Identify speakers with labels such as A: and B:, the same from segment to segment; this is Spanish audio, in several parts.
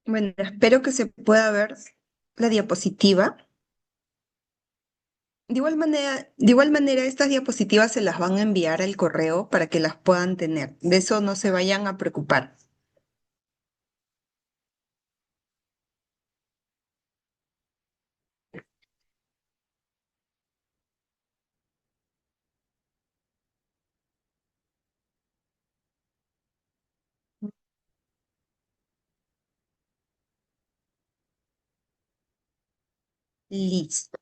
A: Bueno, espero que se pueda ver la diapositiva. De igual manera, estas diapositivas se las van a enviar al correo para que las puedan tener. De eso no se vayan a preocupar. Listo.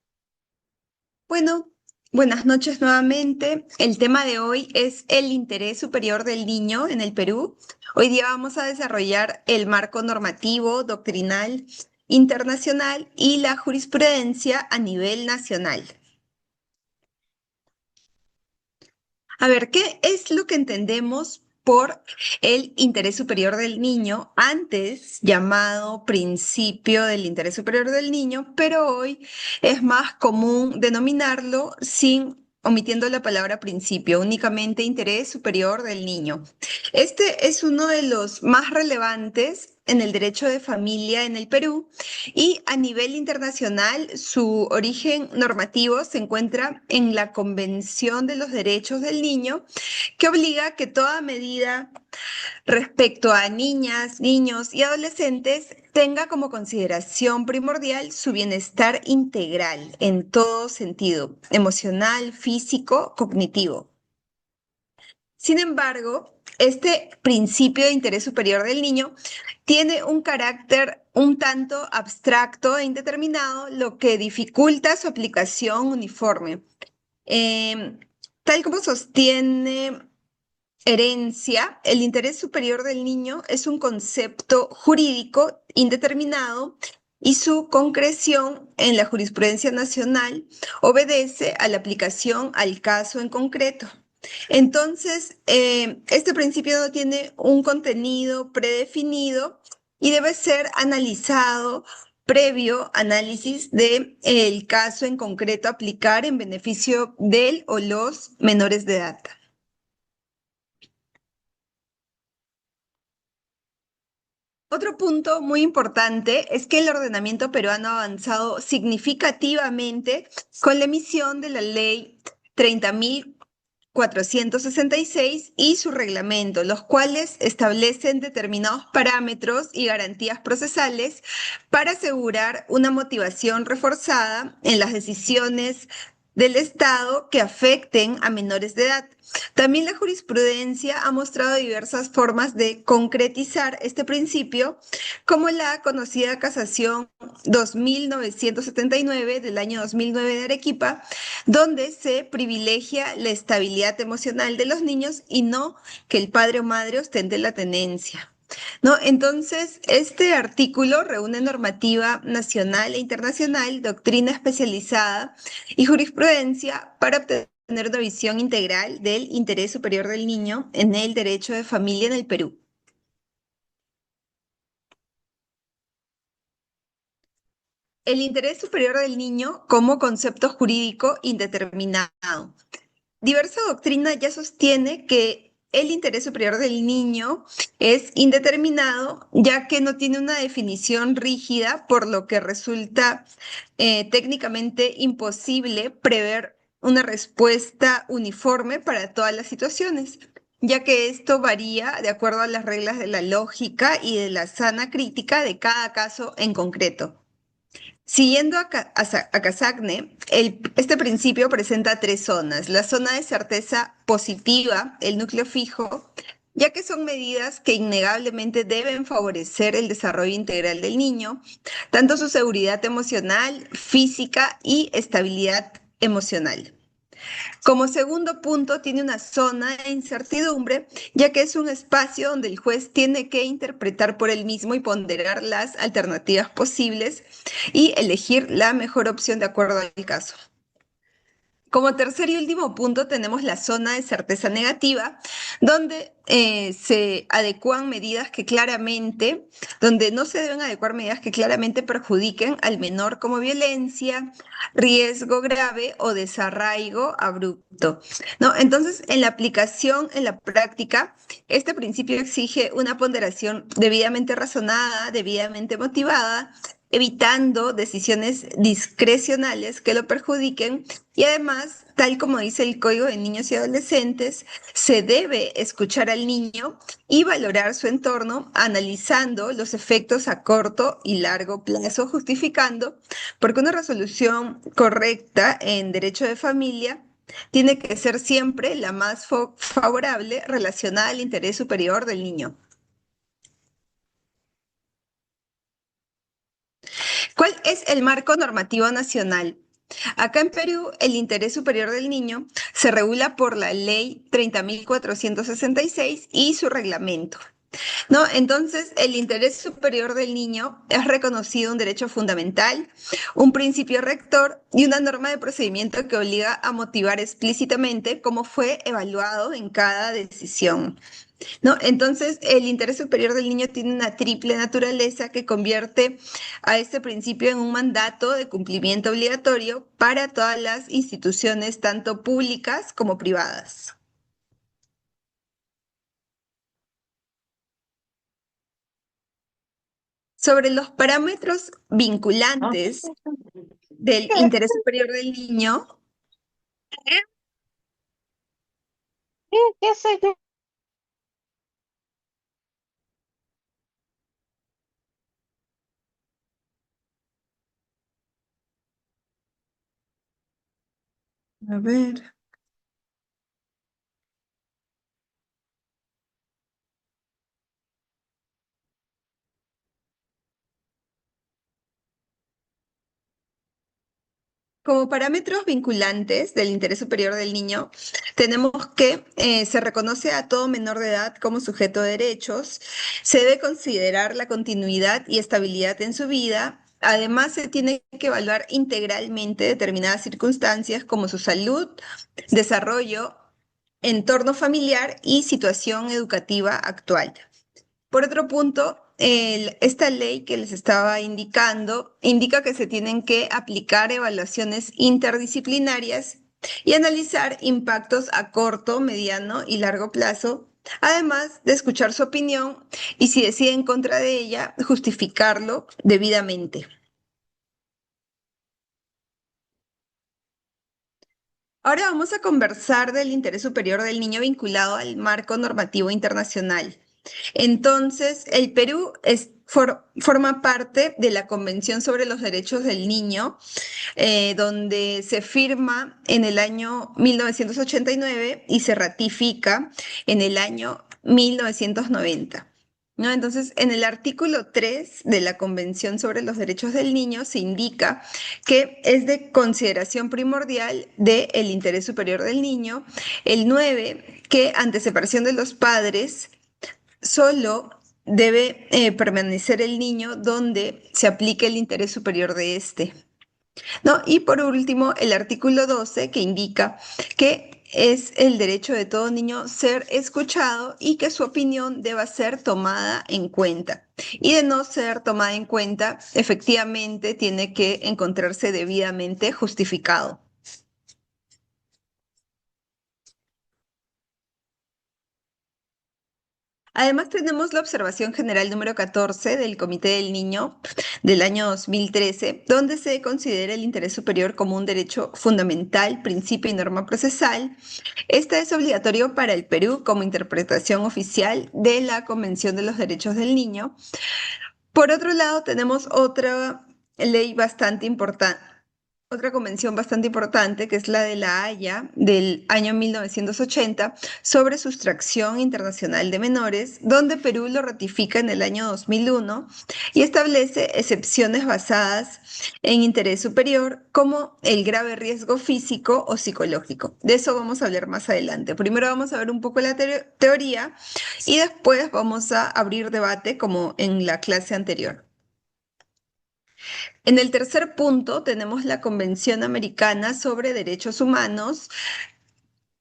A: Bueno, buenas noches nuevamente. El tema de hoy es el interés superior del niño en el Perú. Hoy día vamos a desarrollar el marco normativo, doctrinal, internacional y la jurisprudencia a nivel nacional. A ver, ¿qué es lo que entendemos por el interés superior del niño, antes llamado principio del interés superior del niño, pero hoy es más común denominarlo sin omitiendo la palabra principio, únicamente interés superior del niño? Este es uno de los más relevantes en el derecho de familia en el Perú y a nivel internacional su origen normativo se encuentra en la Convención de los Derechos del Niño, que obliga que toda medida respecto a niñas, niños y adolescentes tenga como consideración primordial su bienestar integral en todo sentido, emocional, físico, cognitivo. Sin embargo, este principio de interés superior del niño tiene un carácter un tanto abstracto e indeterminado, lo que dificulta su aplicación uniforme. Em, Tal como sostiene Herencia, el interés superior del niño es un concepto jurídico indeterminado y su concreción en la jurisprudencia nacional obedece a la aplicación al caso en concreto. Entonces, este principio no tiene un contenido predefinido y debe ser analizado previo análisis del caso en concreto a aplicar en beneficio del o los menores de edad. Otro punto muy importante es que el ordenamiento peruano ha avanzado significativamente con la emisión de la Ley 30.466 y su reglamento, los cuales establecen determinados parámetros y garantías procesales para asegurar una motivación reforzada en las decisiones del Estado que afecten a menores de edad. También la jurisprudencia ha mostrado diversas formas de concretizar este principio, como la conocida Casación 2979 del año 2009 de Arequipa, donde se privilegia la estabilidad emocional de los niños y no que el padre o madre ostente la tenencia. ¿No? Entonces, este artículo reúne normativa nacional e internacional, doctrina especializada y jurisprudencia para obtener una visión integral del interés superior del niño en el derecho de familia en el Perú. El interés superior del niño como concepto jurídico indeterminado. Diversa doctrina ya sostiene que el interés superior del niño es indeterminado, ya que no tiene una definición rígida, por lo que resulta técnicamente imposible prever una respuesta uniforme para todas las situaciones, ya que esto varía de acuerdo a las reglas de la lógica y de la sana crítica de cada caso en concreto. Siguiendo a Casagne, este principio presenta tres zonas. La zona de certeza positiva, el núcleo fijo, ya que son medidas que innegablemente deben favorecer el desarrollo integral del niño, tanto su seguridad emocional, física y estabilidad emocional. Como segundo punto, tiene una zona de incertidumbre, ya que es un espacio donde el juez tiene que interpretar por él mismo y ponderar las alternativas posibles y elegir la mejor opción de acuerdo al caso. Como tercer y último punto tenemos la zona de certeza negativa, donde se adecúan medidas que claramente, donde no se deben adecuar medidas que claramente perjudiquen al menor como violencia, riesgo grave o desarraigo abrupto, ¿no? Entonces, en la aplicación, en la práctica, este principio exige una ponderación debidamente razonada, debidamente motivada, evitando decisiones discrecionales que lo perjudiquen y además, tal como dice el Código de Niños y Adolescentes, se debe escuchar al niño y valorar su entorno, analizando los efectos a corto y largo plazo, justificando porque una resolución correcta en derecho de familia tiene que ser siempre la más favorable relacionada al interés superior del niño. ¿Cuál es el marco normativo nacional? Acá en Perú, el interés superior del niño se regula por la Ley 30.466 y su reglamento, ¿no? Entonces, el interés superior del niño es reconocido un derecho fundamental, un principio rector y una norma de procedimiento que obliga a motivar explícitamente cómo fue evaluado en cada decisión. ¿No? Entonces, el interés superior del niño tiene una triple naturaleza que convierte a este principio en un mandato de cumplimiento obligatorio para todas las instituciones, tanto públicas como privadas. Sobre los parámetros vinculantes del interés superior del niño,
B: ¿Qué sé yo?
A: a ver, como parámetros vinculantes del interés superior del niño, tenemos que se reconoce a todo menor de edad como sujeto de derechos, se debe considerar la continuidad y estabilidad en su vida, además se tiene que evaluar integralmente determinadas circunstancias como su salud, desarrollo, entorno familiar y situación educativa actual. Por otro punto, esta ley que les estaba indicando indica que se tienen que aplicar evaluaciones interdisciplinarias y analizar impactos a corto, mediano y largo plazo, además de escuchar su opinión y si decide en contra de ella, justificarlo debidamente. Ahora vamos a conversar del interés superior del niño vinculado al marco normativo internacional. Entonces, el Perú forma parte de la Convención sobre los Derechos del Niño, donde se firma en el año 1989 y se ratifica en el año 1990. ¿No? Entonces, en el artículo 3 de la Convención sobre los Derechos del Niño se indica que es de consideración primordial del interés superior del niño. El 9 que ante separación de los padres, solo debe permanecer el niño donde se aplique el interés superior de este. ¿No? Y por último, el artículo 12 que indica que es el derecho de todo niño ser escuchado y que su opinión deba ser tomada en cuenta. Y de no ser tomada en cuenta, efectivamente tiene que encontrarse debidamente justificado. Además, tenemos la observación general número 14 del Comité del Niño del año 2013, donde se considera el interés superior como un derecho fundamental, principio y norma procesal. Esta es obligatorio para el Perú como interpretación oficial de la Convención de los Derechos del Niño. Por otro lado, tenemos otra ley bastante importante, otra convención bastante importante, que es la de La Haya del año 1980 sobre sustracción internacional de menores, donde Perú lo ratifica en el año 2001 y establece excepciones basadas en interés superior como el grave riesgo físico o psicológico. De eso vamos a hablar más adelante. Primero vamos a ver un poco la teoría y después vamos a abrir debate como en la clase anterior. En el tercer punto tenemos la Convención Americana sobre Derechos Humanos,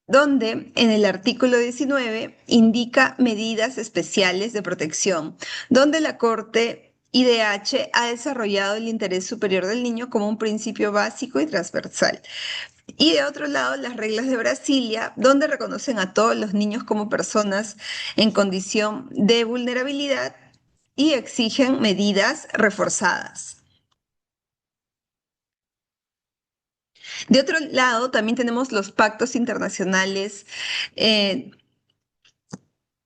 A: donde en el artículo 19 indica medidas especiales de protección, donde la Corte IDH ha desarrollado el interés superior del niño como un principio básico y transversal. Y de otro lado, las reglas de Brasilia, donde reconocen a todos los niños como personas en condición de vulnerabilidad y exigen medidas reforzadas. De otro lado, también tenemos los pactos internacionales, eh,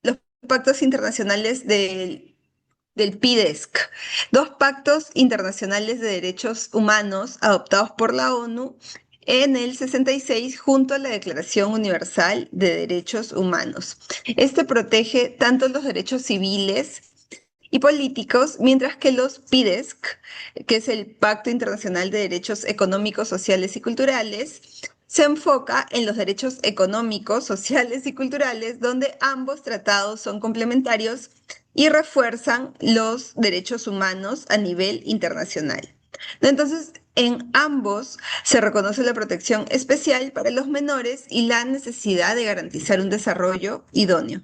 A: los pactos internacionales del PIDESC, dos pactos internacionales de derechos humanos adoptados por la ONU en el 66 junto a la Declaración Universal de Derechos Humanos. Este protege tanto los derechos civiles y políticos, mientras que los PIDESC, que es el Pacto Internacional de Derechos Económicos, Sociales y Culturales, se enfoca en los derechos económicos, sociales y culturales, donde ambos tratados son complementarios y refuerzan los derechos humanos a nivel internacional. Entonces, en ambos se reconoce la protección especial para los menores y la necesidad de garantizar un desarrollo idóneo.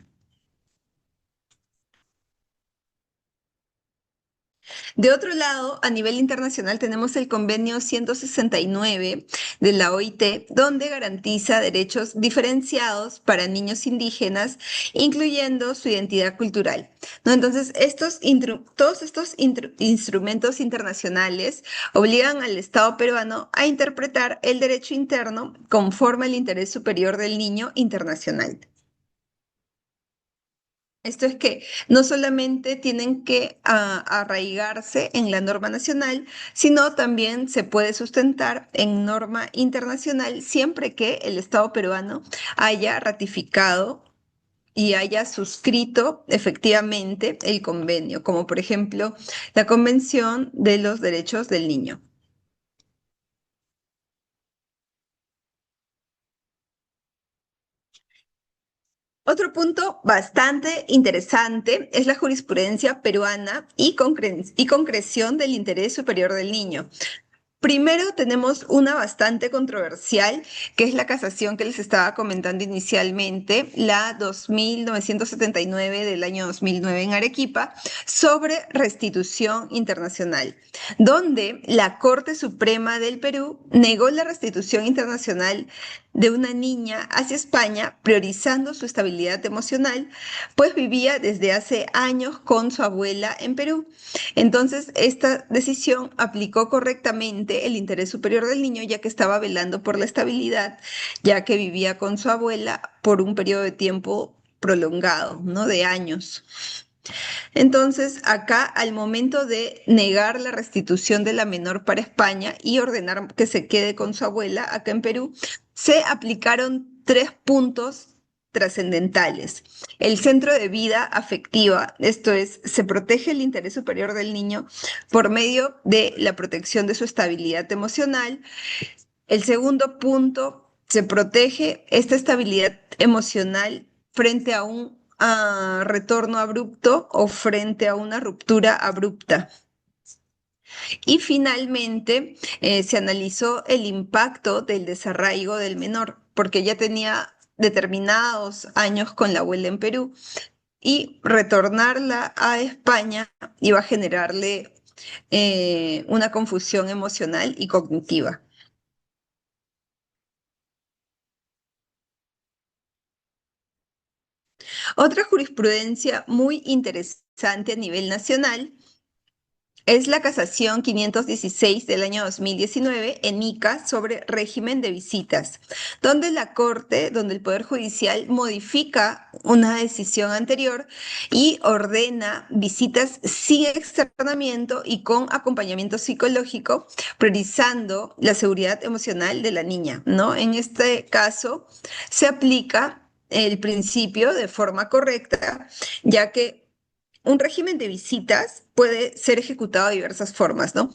A: De otro lado, a nivel internacional tenemos el convenio 169 de la OIT, donde garantiza derechos diferenciados para niños indígenas, incluyendo su identidad cultural, ¿no? Entonces, todos estos instrumentos internacionales obligan al Estado peruano a interpretar el derecho interno conforme al interés superior del niño internacional. Esto es que no solamente tienen que arraigarse en la norma nacional, sino también se puede sustentar en norma internacional siempre que el Estado peruano haya ratificado y haya suscrito efectivamente el convenio, como por ejemplo la Convención de los Derechos del Niño. Otro punto bastante interesante es la jurisprudencia peruana y concreción del interés superior del niño. Primero tenemos una bastante controversial, que es la casación que les estaba comentando inicialmente, la 2979 del año 2009 en Arequipa, sobre restitución internacional, donde la Corte Suprema del Perú negó la restitución internacional de una niña hacia España, priorizando su estabilidad emocional, pues vivía desde hace años con su abuela en Perú. Entonces, esta decisión aplicó correctamente el interés superior del niño, ya que estaba velando por la estabilidad, ya que vivía con su abuela por un periodo de tiempo prolongado, ¿no? De años. Entonces, acá, al momento de negar la restitución de la menor para España y ordenar que se quede con su abuela acá en Perú, se aplicaron tres puntos trascendentales. El centro de vida afectiva, esto es, se protege el interés superior del niño por medio de la protección de su estabilidad emocional. El segundo punto, se protege esta estabilidad emocional frente a un retorno abrupto o frente a una ruptura abrupta. Y finalmente, se analizó el impacto del desarraigo del menor, porque ya tenía determinados años con la abuela en Perú y retornarla a España iba a generarle una confusión emocional y cognitiva. Otra jurisprudencia muy interesante a nivel nacional es la casación 516 del año 2019 en Ica sobre régimen de visitas, donde la Corte, donde el Poder Judicial modifica una decisión anterior y ordena visitas sin externamiento y con acompañamiento psicológico, priorizando la seguridad emocional de la niña, ¿no? En este caso se aplica el principio de forma correcta, ya que un régimen de visitas puede ser ejecutado de diversas formas, ¿no?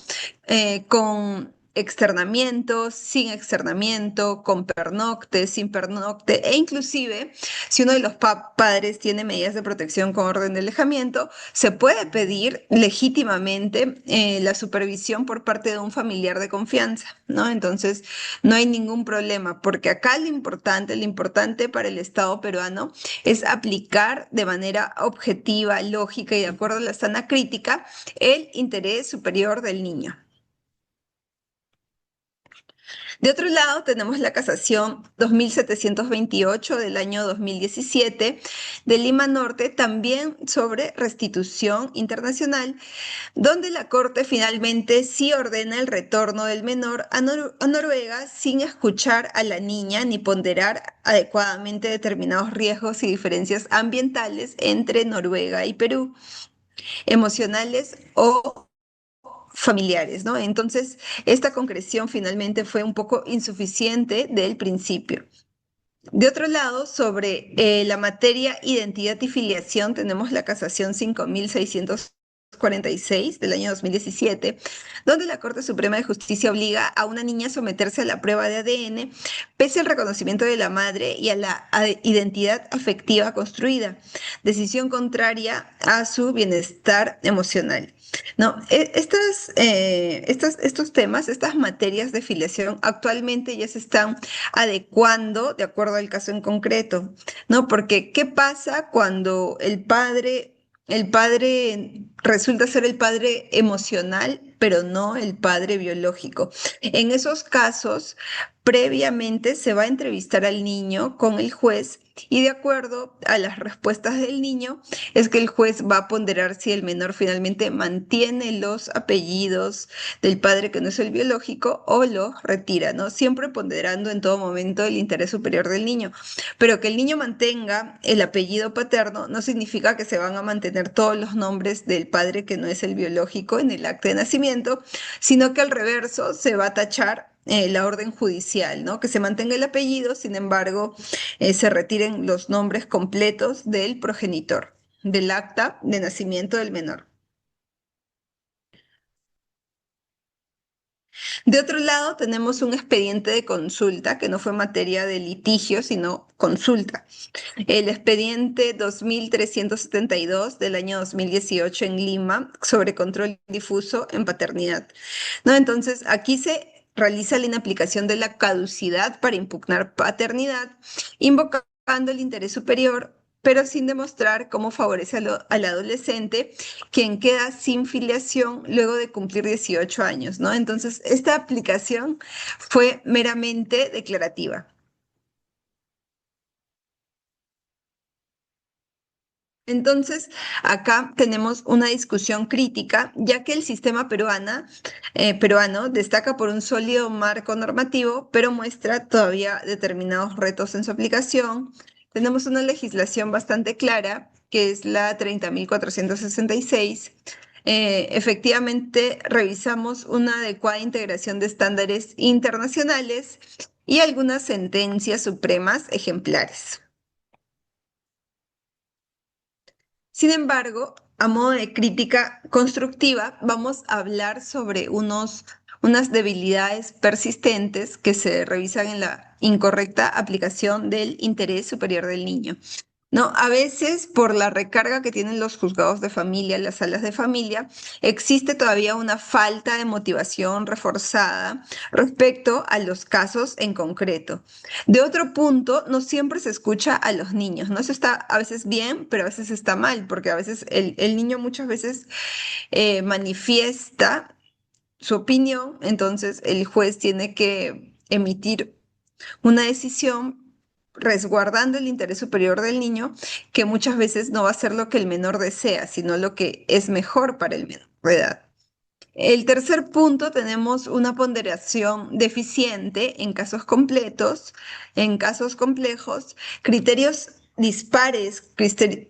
A: Con externamiento, sin externamiento, con pernocte, sin pernocte, e inclusive si uno de los padres tiene medidas de protección con orden de alejamiento, se puede pedir legítimamente la supervisión por parte de un familiar de confianza, ¿no? Entonces, no hay ningún problema, porque acá lo importante para el Estado peruano es aplicar de manera objetiva, lógica y de acuerdo a la sana crítica el interés superior del niño. De otro lado, tenemos la casación 2728 del año 2017 de Lima Norte, también sobre restitución internacional, donde la Corte finalmente sí ordena el retorno del menor a Noruega sin escuchar a la niña ni ponderar adecuadamente determinados riesgos y diferencias ambientales entre Noruega y Perú, emocionales o familiares, ¿no? Entonces, esta concreción finalmente fue un poco insuficiente del principio. De otro lado, sobre la materia identidad y filiación, tenemos la casación 5646 del año 2017, donde la Corte Suprema de Justicia obliga a una niña a someterse a la prueba de ADN pese al reconocimiento de la madre y a la identidad afectiva construida, decisión contraria a su bienestar emocional. No, estos temas, estas materias de filiación actualmente ya se están adecuando de acuerdo al caso en concreto, ¿no? Porque ¿qué pasa cuando el padre resulta ser el padre emocional, pero no el padre biológico? En esos casos, previamente se va a entrevistar al niño con el juez y de acuerdo a las respuestas del niño es que el juez va a ponderar si el menor finalmente mantiene los apellidos del padre que no es el biológico o los retira, ¿no? Siempre ponderando en todo momento el interés superior del niño. Pero que el niño mantenga el apellido paterno no significa que se van a mantener todos los nombres del padre que no es el biológico en el acta de nacimiento, sino que al reverso se va a tachar la orden judicial, ¿no? Que se mantenga el apellido, sin embargo, se retiren los nombres completos del progenitor, del acta de nacimiento del menor. De otro lado, tenemos un expediente de consulta que no fue materia de litigio, sino consulta. El expediente 2372 del año 2018 en Lima sobre control difuso en paternidad, ¿no? Entonces, aquí se realiza la inaplicación de la caducidad para impugnar paternidad, invocando el interés superior, pero sin demostrar cómo favorece al adolescente, quien queda sin filiación luego de cumplir 18 años, ¿no? Entonces, esta aplicación fue meramente declarativa. Entonces, acá tenemos una discusión crítica, ya que el sistema peruano destaca por un sólido marco normativo, pero muestra todavía determinados retos en su aplicación. Tenemos una legislación bastante clara, que es la 30.466. Efectivamente, revisamos una adecuada integración de estándares internacionales y algunas sentencias supremas ejemplares. Sin embargo, a modo de crítica constructiva, vamos a hablar sobre unas debilidades persistentes que se revisan en la incorrecta aplicación del interés superior del niño. ¿No? A veces, por la recarga que tienen los juzgados de familia, las salas de familia, existe todavía una falta de motivación reforzada respecto a los casos en concreto. De otro punto, no siempre se escucha a los niños, ¿no? Eso está a veces bien, pero a veces está mal, porque a veces el niño muchas veces manifiesta su opinión, entonces el juez tiene que emitir una decisión resguardando el interés superior del niño, que muchas veces no va a ser lo que el menor desea, sino lo que es mejor para el menor de edad. El tercer punto, tenemos una ponderación deficiente en casos completos, en casos complejos, criterios dispares,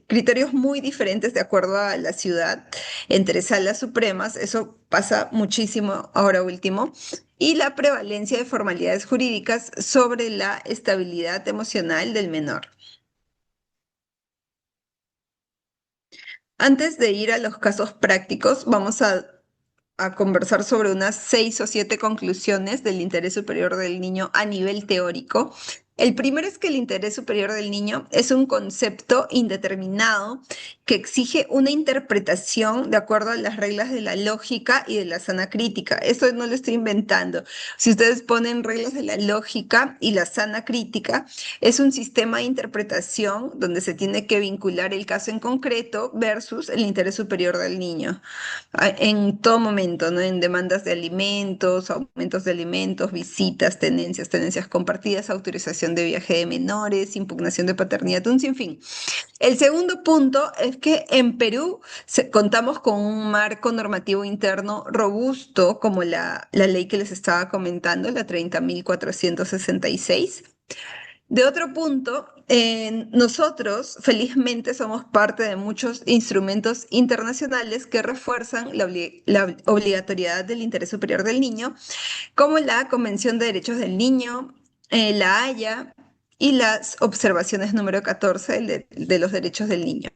A: criterios muy diferentes de acuerdo a la ciudad entre salas supremas, eso pasa muchísimo ahora último, y la prevalencia de formalidades jurídicas sobre la estabilidad emocional del menor. Antes de ir a los casos prácticos, vamos a a conversar sobre unas 6 o 7 conclusiones del interés superior del niño a nivel teórico. El primero es que el interés superior del niño es un concepto indeterminado que exige una interpretación de acuerdo a las reglas de la lógica y de la sana crítica. Eso no lo estoy inventando. Si ustedes ponen reglas de la lógica y la sana crítica, es un sistema de interpretación donde se tiene que vincular el caso en concreto versus el interés superior del niño en todo momento, ¿no? En demandas de alimentos, aumentos de alimentos, visitas, tenencias compartidas, autorización de viaje de menores, impugnación de paternidad, un sinfín. El segundo punto es que en Perú contamos con un marco normativo interno robusto, como la ley que les estaba comentando, la 30.466. De otro punto, nosotros felizmente somos parte de muchos instrumentos internacionales que refuerzan la obligatoriedad del interés superior del niño, como la Convención de Derechos del Niño, la Haya y las observaciones número 14 de los derechos del niño.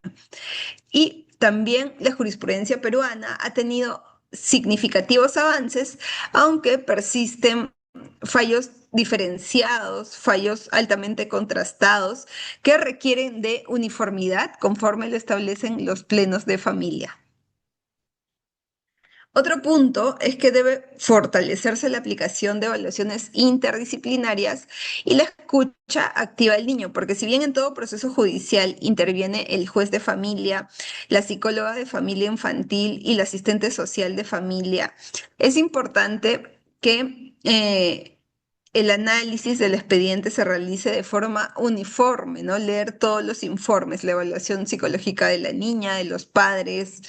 A: Y también la jurisprudencia peruana ha tenido significativos avances, aunque persisten fallos diferenciados, fallos altamente contrastados, que requieren de uniformidad conforme lo establecen los plenos de familia. Otro punto es que debe fortalecerse la aplicación de evaluaciones interdisciplinarias y la escucha activa del niño, porque si bien en todo proceso judicial interviene el juez de familia, la psicóloga de familia infantil y la asistente social de familia, es importante que el análisis del expediente se realice de forma uniforme, ¿no? Leer todos los informes, la evaluación psicológica de la niña, de los padres,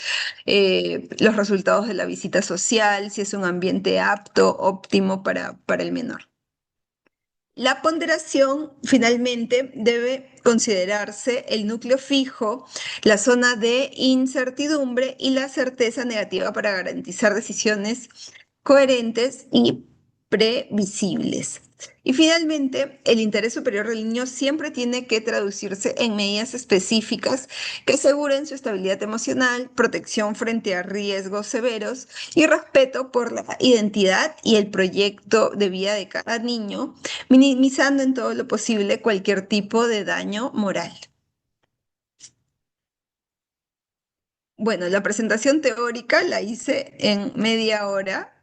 A: los resultados de la visita social, si es un ambiente apto, óptimo para el menor. La ponderación finalmente debe considerarse el núcleo fijo, la zona de incertidumbre y la certeza negativa para garantizar decisiones coherentes y previsibles. Y finalmente, el interés superior del niño siempre tiene que traducirse en medidas específicas que aseguren su estabilidad emocional, protección frente a riesgos severos y respeto por la identidad y el proyecto de vida de cada niño, minimizando en todo lo posible cualquier tipo de daño moral. Bueno, la presentación teórica la hice en media hora.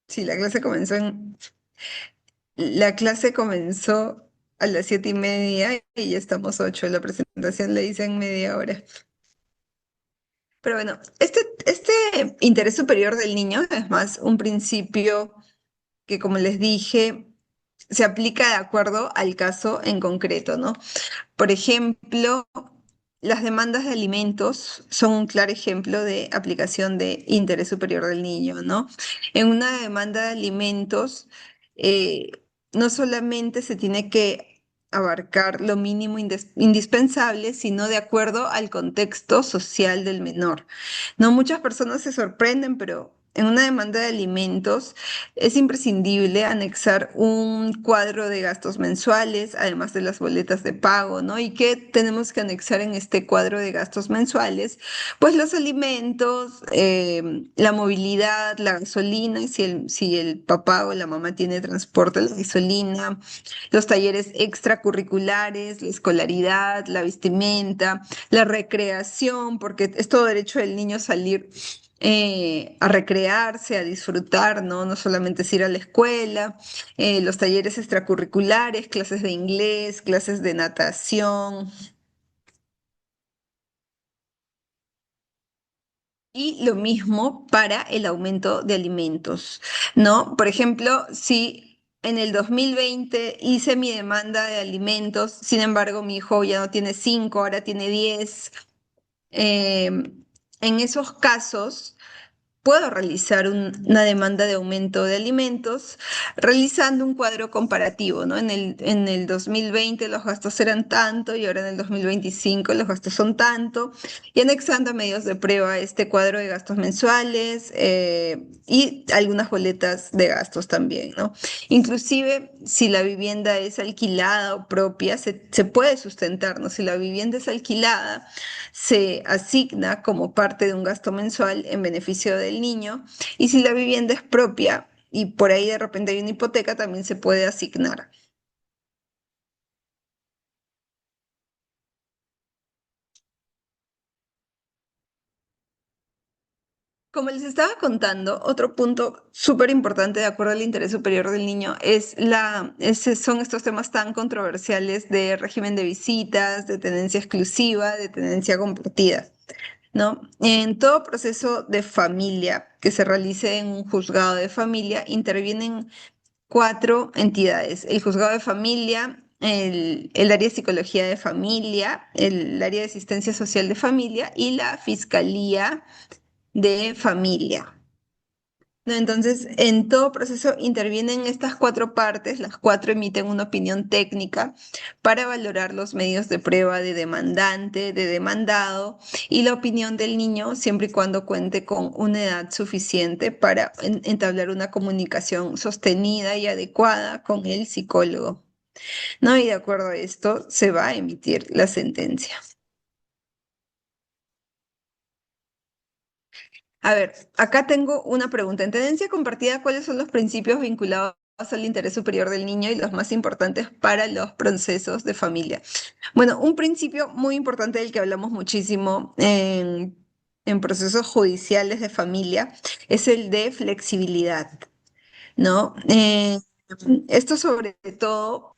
A: Sí, la clase comenzó a las 7:30 y ya estamos 8. La presentación la hice en media hora. Pero bueno, este interés superior del niño es más un principio que, como les dije, se aplica de acuerdo al caso en concreto, ¿no? Por ejemplo, las demandas de alimentos son un claro ejemplo de aplicación de interés superior del niño, ¿no? En una demanda de alimentos, eh, no solamente se tiene que abarcar lo mínimo indispensable, sino de acuerdo al contexto social del menor. No muchas personas se sorprenden, pero en una demanda de alimentos es imprescindible anexar un cuadro de gastos mensuales, además de las boletas de pago, ¿no? ¿Y qué tenemos que anexar en este cuadro de gastos mensuales? Pues los alimentos, la movilidad, la gasolina, y si el papá o la mamá tiene transporte, la gasolina, los talleres extracurriculares, la escolaridad, la vestimenta, la recreación, porque es todo derecho del niño salir a recrearse, a disfrutar, ¿no? No solamente es ir a la escuela, los talleres extracurriculares, clases de inglés, clases de natación y lo mismo para el aumento de alimentos, ¿no? Por ejemplo, si en el 2020 hice mi demanda de alimentos, sin embargo, mi hijo ya no tiene 5, ahora tiene 10, en esos casos puedo realizar una demanda de aumento de alimentos realizando un cuadro comparativo, ¿no? En el 2020 los gastos eran tanto y ahora en el 2025 los gastos son tanto, y anexando a medios de prueba este cuadro de gastos mensuales y algunas boletas de gastos también, ¿no? Inclusive si la vivienda es alquilada o propia, se puede sustentar, ¿no? Si la vivienda es alquilada, se asigna como parte de un gasto mensual en beneficio del niño, y si la vivienda es propia y por ahí de repente hay una hipoteca, también se puede asignar. Como les estaba contando, otro punto súper importante de acuerdo al interés superior del niño son estos temas tan controversiales de régimen de visitas, de tenencia exclusiva, de tenencia compartida, ¿no? En todo proceso de familia que se realice en un juzgado de familia, intervienen cuatro entidades: el juzgado de familia, el área de psicología de familia, el área de asistencia social de familia y la fiscalía de familia. ¿No? Entonces, en todo proceso intervienen estas cuatro partes, las cuatro emiten una opinión técnica para valorar los medios de prueba de demandante, de demandado y la opinión del niño, siempre y cuando cuente con una edad suficiente para entablar una comunicación sostenida y adecuada con el psicólogo. ¿No? Y de acuerdo a esto, se va a emitir la sentencia. A ver, acá tengo una pregunta. En tenencia compartida, ¿cuáles son los principios vinculados al interés superior del niño y los más importantes para los procesos de familia? Bueno, un principio muy importante del que hablamos muchísimo en procesos judiciales de familia es el de flexibilidad, ¿no? Esto sobre todo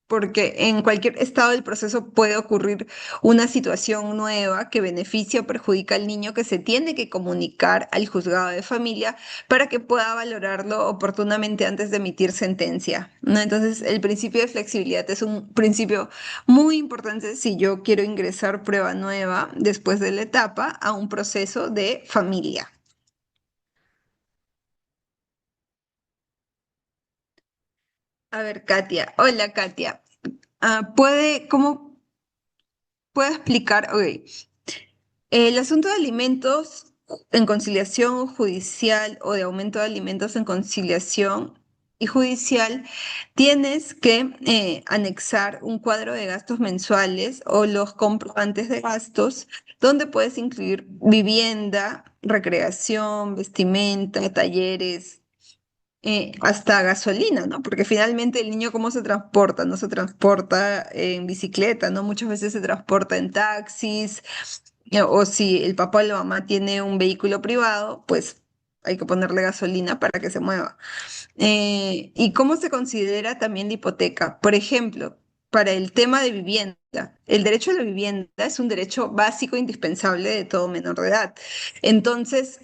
A: porque en cualquier estado del proceso puede ocurrir una situación nueva que beneficia o perjudica al niño, que se tiene que comunicar al juzgado de familia para que pueda valorarlo oportunamente antes de emitir sentencia, ¿no? Entonces, el principio de flexibilidad es un principio muy importante si yo quiero ingresar prueba nueva después de la etapa a un proceso de familia. A ver, Katia. Hola, Katia. ¿Cómo puede explicar? Ok. El asunto de alimentos en conciliación judicial o de aumento de alimentos en conciliación y judicial, tienes que anexar un cuadro de gastos mensuales o los comprobantes de gastos donde puedes incluir vivienda, recreación, vestimenta, talleres, hasta gasolina, ¿no? Porque finalmente el niño, ¿cómo se transporta? No se transporta en bicicleta, ¿no? Muchas veces se transporta en taxis, o si el papá o la mamá tiene un vehículo privado, pues hay que ponerle gasolina para que se mueva. ¿Y cómo se considera también la hipoteca? Por ejemplo, para el tema de vivienda. El derecho a la vivienda es un derecho básico e indispensable de todo menor de edad. Entonces,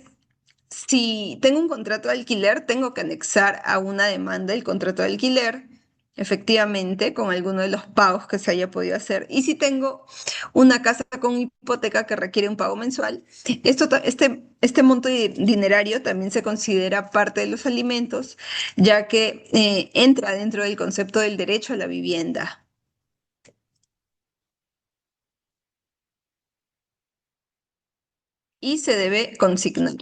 A: si tengo un contrato de alquiler, tengo que anexar a una demanda el contrato de alquiler, efectivamente, con alguno de los pagos que se haya podido hacer. Y si tengo una casa con hipoteca que requiere un pago mensual, este monto dinerario también se considera parte de los alimentos, ya que entra dentro del concepto del derecho a la vivienda y se debe consignar.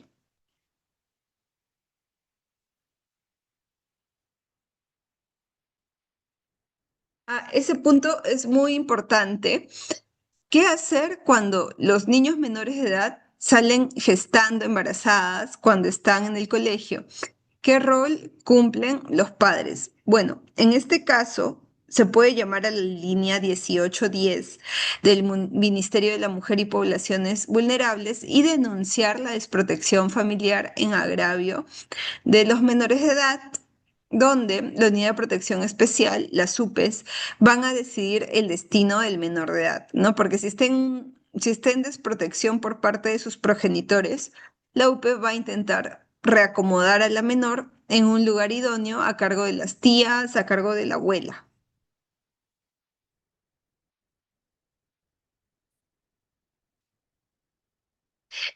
A: Ese punto es muy importante. ¿Qué hacer cuando los niños menores de edad salen gestando embarazadas cuando están en el colegio? ¿Qué rol cumplen los padres? Bueno, en este caso se puede llamar a la línea 1810 del Ministerio de la Mujer y Poblaciones Vulnerables y denunciar la desprotección familiar en agravio de los menores de edad, donde la Unidad de Protección Especial, las UPES, van a decidir el destino del menor de edad, ¿no? Porque si está en desprotección por parte de sus progenitores, la UPE va a intentar reacomodar a la menor en un lugar idóneo a cargo de las tías, a cargo de la abuela.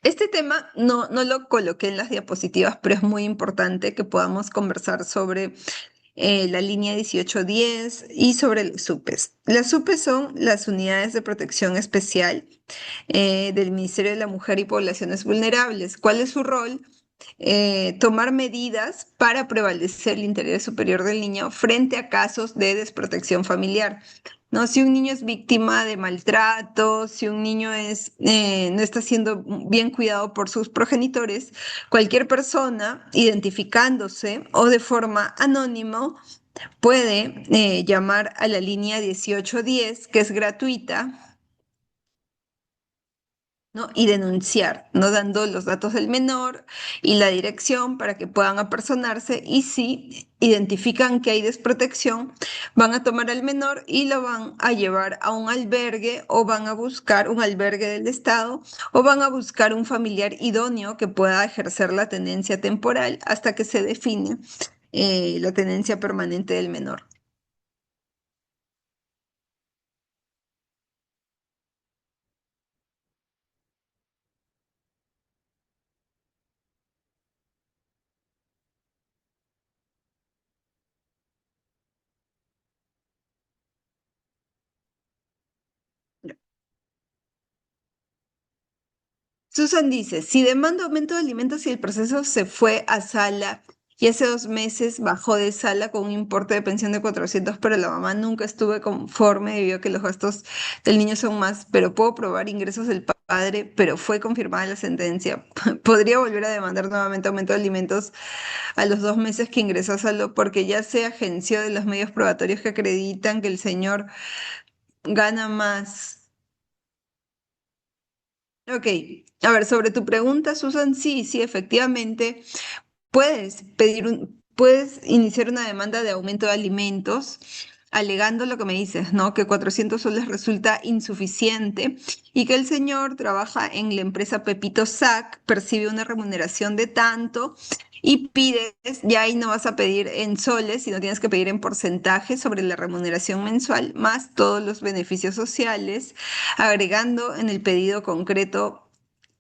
A: Este tema no lo coloqué en las diapositivas, pero es muy importante que podamos conversar sobre la línea 1810 y sobre los SUPES. Las SUPES son las unidades de protección especial del Ministerio de la Mujer y Poblaciones Vulnerables. ¿Cuál es su rol? Tomar medidas para prevalecer el interés superior del niño frente a casos de desprotección familiar. ¿No? Si un niño es víctima de maltrato, si un niño no está siendo bien cuidado por sus progenitores, cualquier persona identificándose o de forma anónima puede llamar a la línea 1810, que es gratuita, ¿no? Y denunciar, ¿no? Dando los datos del menor y la dirección para que puedan apersonarse y si identifican que hay desprotección, van a tomar al menor y lo van a llevar a un albergue o van a buscar un albergue del Estado o van a buscar un familiar idóneo que pueda ejercer la tenencia temporal hasta que se define la tenencia permanente del menor. Susan dice, si demando aumento de alimentos y el proceso se fue a sala y hace 2 meses bajó de sala con un importe de pensión de 400, pero la mamá nunca estuve conforme debido a que los gastos del niño son más, pero puedo probar ingresos del padre, pero fue confirmada la sentencia. Podría volver a demandar nuevamente aumento de alimentos a los 2 meses que ingresó a saldo porque ya se agenció de los medios probatorios que acreditan que el señor gana más. Ok, a ver, sobre tu pregunta, Susan, sí, sí, efectivamente, puedes iniciar una demanda de aumento de alimentos, alegando lo que me dices, ¿no? Que 400 soles resulta insuficiente y que el señor trabaja en la empresa Pepito Sac, percibe una remuneración de tanto y pides, ya ahí no vas a pedir en soles, sino tienes que pedir en porcentaje sobre la remuneración mensual, más todos los beneficios sociales, agregando en el pedido concreto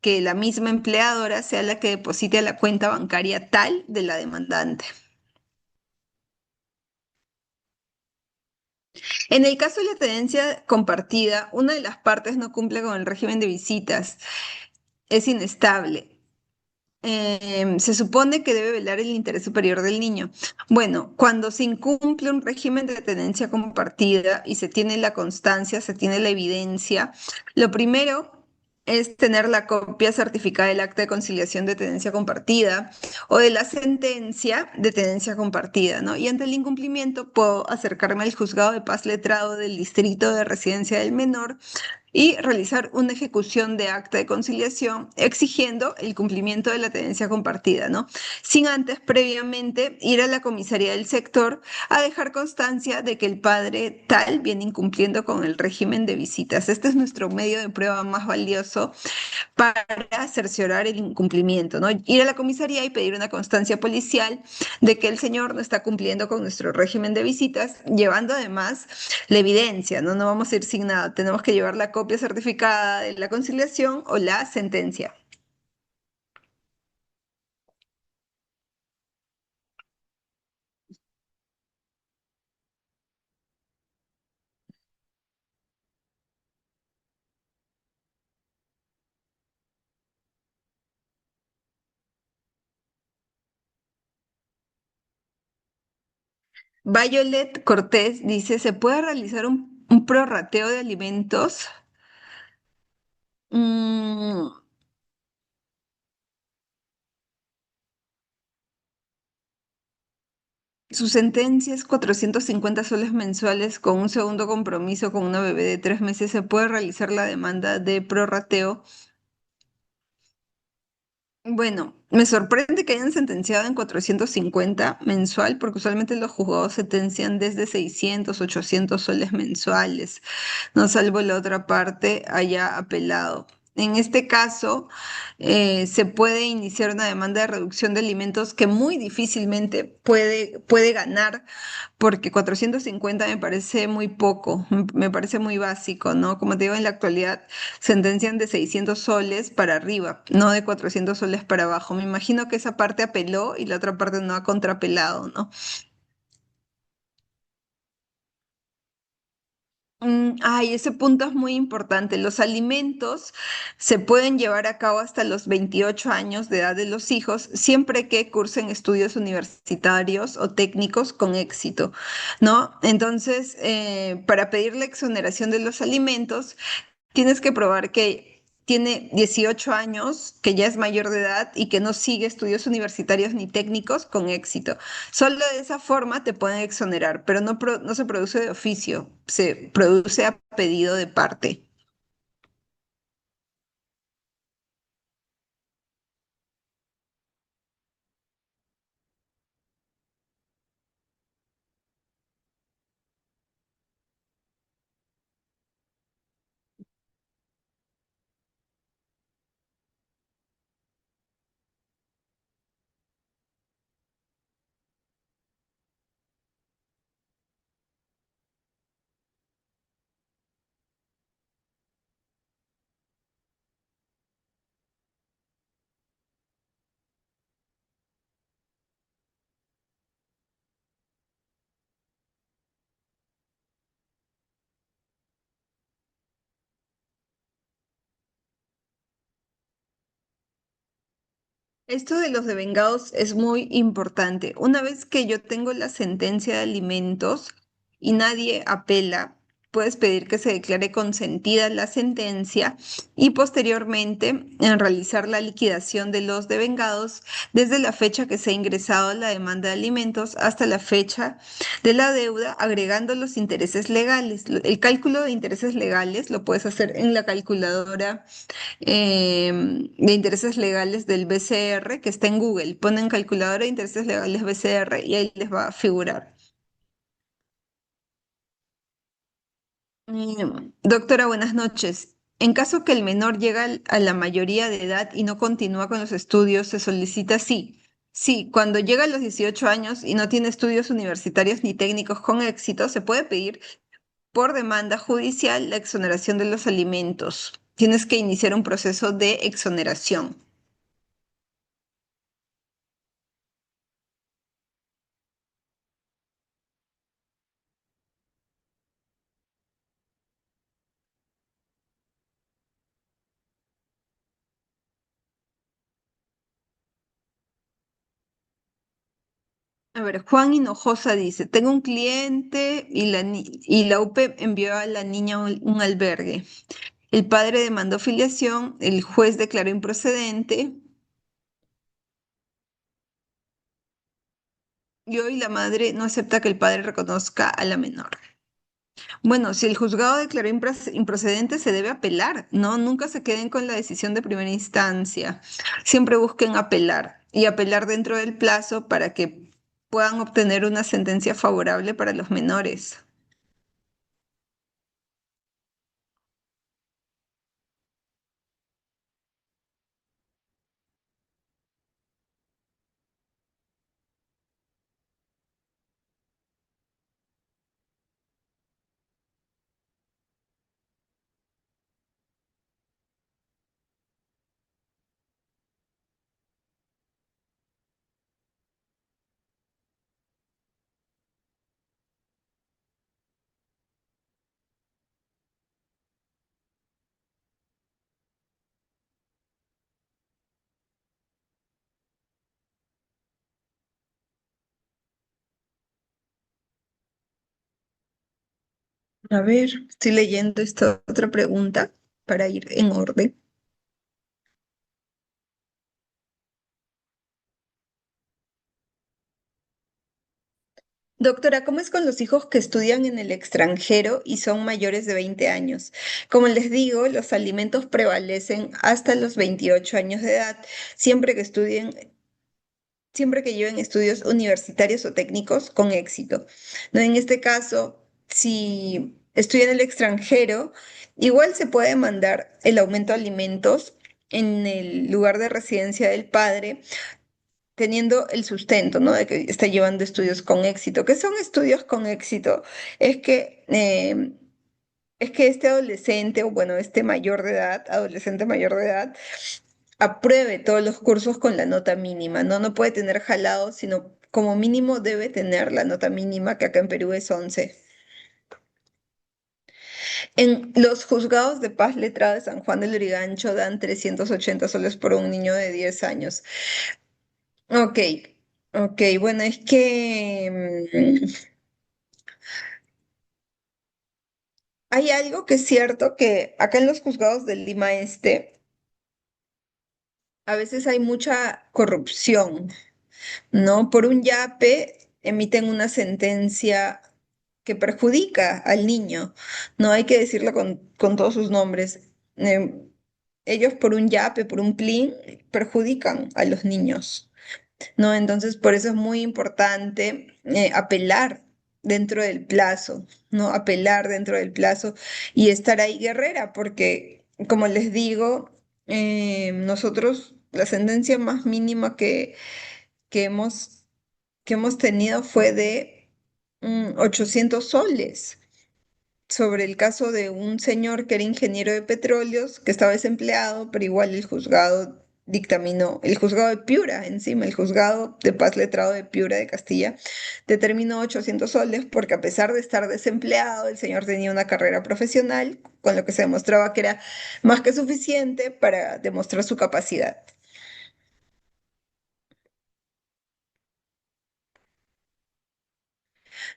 A: que la misma empleadora sea la que deposite a la cuenta bancaria tal de la demandante. En el caso de la tenencia compartida, una de las partes no cumple con el régimen de visitas, es inestable. Se supone que debe velar el interés superior del niño. Bueno, cuando se incumple un régimen de tenencia compartida y se tiene la constancia, se tiene la evidencia, lo primero es tener la copia certificada del acta de conciliación de tenencia compartida o de la sentencia de tenencia compartida, ¿no? Y ante el incumplimiento puedo acercarme al juzgado de paz letrado del distrito de residencia del menor y realizar una ejecución de acta de conciliación exigiendo el cumplimiento de la tenencia compartida, ¿no? Sin antes previamente ir a la comisaría del sector a dejar constancia de que el padre tal viene incumpliendo con el régimen de visitas. Este es nuestro medio de prueba más valioso para cerciorar el incumplimiento, ¿no? Ir a la comisaría y pedir una constancia policial de que el señor no está cumpliendo con nuestro régimen de visitas, llevando además la evidencia, ¿no? No vamos a ir sin nada, tenemos que llevar la copia certificada de la conciliación o la sentencia. Violet Cortés dice, ¿se puede realizar un prorrateo de alimentos? Mm, Su sentencia es 450 soles mensuales con un segundo compromiso con una bebé de 3 meses. Se puede realizar la demanda de prorrateo. Bueno, me sorprende que hayan sentenciado en 450 mensual, porque usualmente los juzgados sentencian desde 600, 800 soles mensuales, no salvo la otra parte haya apelado. En este caso, se puede iniciar una demanda de reducción de alimentos que muy difícilmente puede ganar, porque 450 me parece muy poco, me parece muy básico, ¿no? Como te digo, en la actualidad sentencian de 600 soles para arriba, no de 400 soles para abajo. Me imagino que esa parte apeló y la otra parte no ha contrapelado, ¿no? Ay, ese punto es muy importante. Los alimentos se pueden llevar a cabo hasta los 28 años de edad de los hijos, siempre que cursen estudios universitarios o técnicos con éxito, ¿no? Entonces, para pedir la exoneración de los alimentos, tienes que probar que tiene 18 años, que ya es mayor de edad y que no sigue estudios universitarios ni técnicos con éxito. Solo de esa forma te pueden exonerar, pero no se produce de oficio, se produce a pedido de parte. Esto de los devengados es muy importante. Una vez que yo tengo la sentencia de alimentos y nadie apela, puedes pedir que se declare consentida la sentencia y posteriormente en realizar la liquidación de los devengados desde la fecha que se ha ingresado la demanda de alimentos hasta la fecha de la deuda, agregando los intereses legales. El cálculo de intereses legales lo puedes hacer en la calculadora de intereses legales del BCR, que está en Google. Ponen calculadora de intereses legales BCR y ahí les va a figurar. Doctora, buenas noches. En caso que el menor llega a la mayoría de edad y no continúa con los estudios, se solicita sí. Sí, cuando llega a los 18 años y no tiene estudios universitarios ni técnicos con éxito, se puede pedir por demanda judicial la exoneración de los alimentos. Tienes que iniciar un proceso de exoneración. A ver, Juan Hinojosa dice, tengo un cliente y la UP envió a la niña a un albergue. El padre demandó filiación, el juez declaró improcedente y hoy la madre no acepta que el padre reconozca a la menor. Bueno, si el juzgado declaró improcedente, se debe apelar, ¿no? Nunca se queden con la decisión de primera instancia. Siempre busquen apelar y apelar dentro del plazo para que puedan obtener una sentencia favorable para los menores. A ver, estoy leyendo esta otra pregunta para ir en orden. Doctora, ¿cómo es con los hijos que estudian en el extranjero y son mayores de 20 años? Como les digo, los alimentos prevalecen hasta los 28 años de edad, siempre que estudien, siempre que lleven estudios universitarios o técnicos con éxito. ¿No? En este caso, si estudia en el extranjero, igual se puede mandar el aumento de alimentos en el lugar de residencia del padre, teniendo el sustento, ¿no? De que está llevando estudios con éxito. ¿Qué son estudios con éxito? Es que, eh, es que este adolescente, o bueno, este mayor de edad, adolescente mayor de edad, apruebe todos los cursos con la nota mínima, ¿no? No puede tener jalado, sino como mínimo debe tener la nota mínima, que acá en Perú es 11. En los juzgados de paz letrada de San Juan del Lurigancho dan 380 soles por un niño de 10 años. Ok, ok, bueno, es que hay algo que es cierto que acá en los juzgados del Lima Este a veces hay mucha corrupción, ¿no? Por un yape emiten una sentencia que perjudica al niño, no hay que decirlo con todos sus nombres. Eh, Ellos por un yape, por un plin, perjudican a los niños, ¿no? Entonces, por eso es muy importante apelar dentro del plazo, ¿no? Apelar dentro del plazo y estar ahí guerrera, porque, como les digo, nosotros, la sentencia más mínima que hemos, que hemos tenido fue de 800 soles sobre el caso de un señor que era ingeniero de petróleos, que estaba desempleado, pero igual el juzgado dictaminó, el juzgado de Piura, encima, el juzgado de paz letrado de Piura de Castilla, determinó 800 soles porque a pesar de estar desempleado, el señor tenía una carrera profesional, con lo que se demostraba que era más que suficiente para demostrar su capacidad.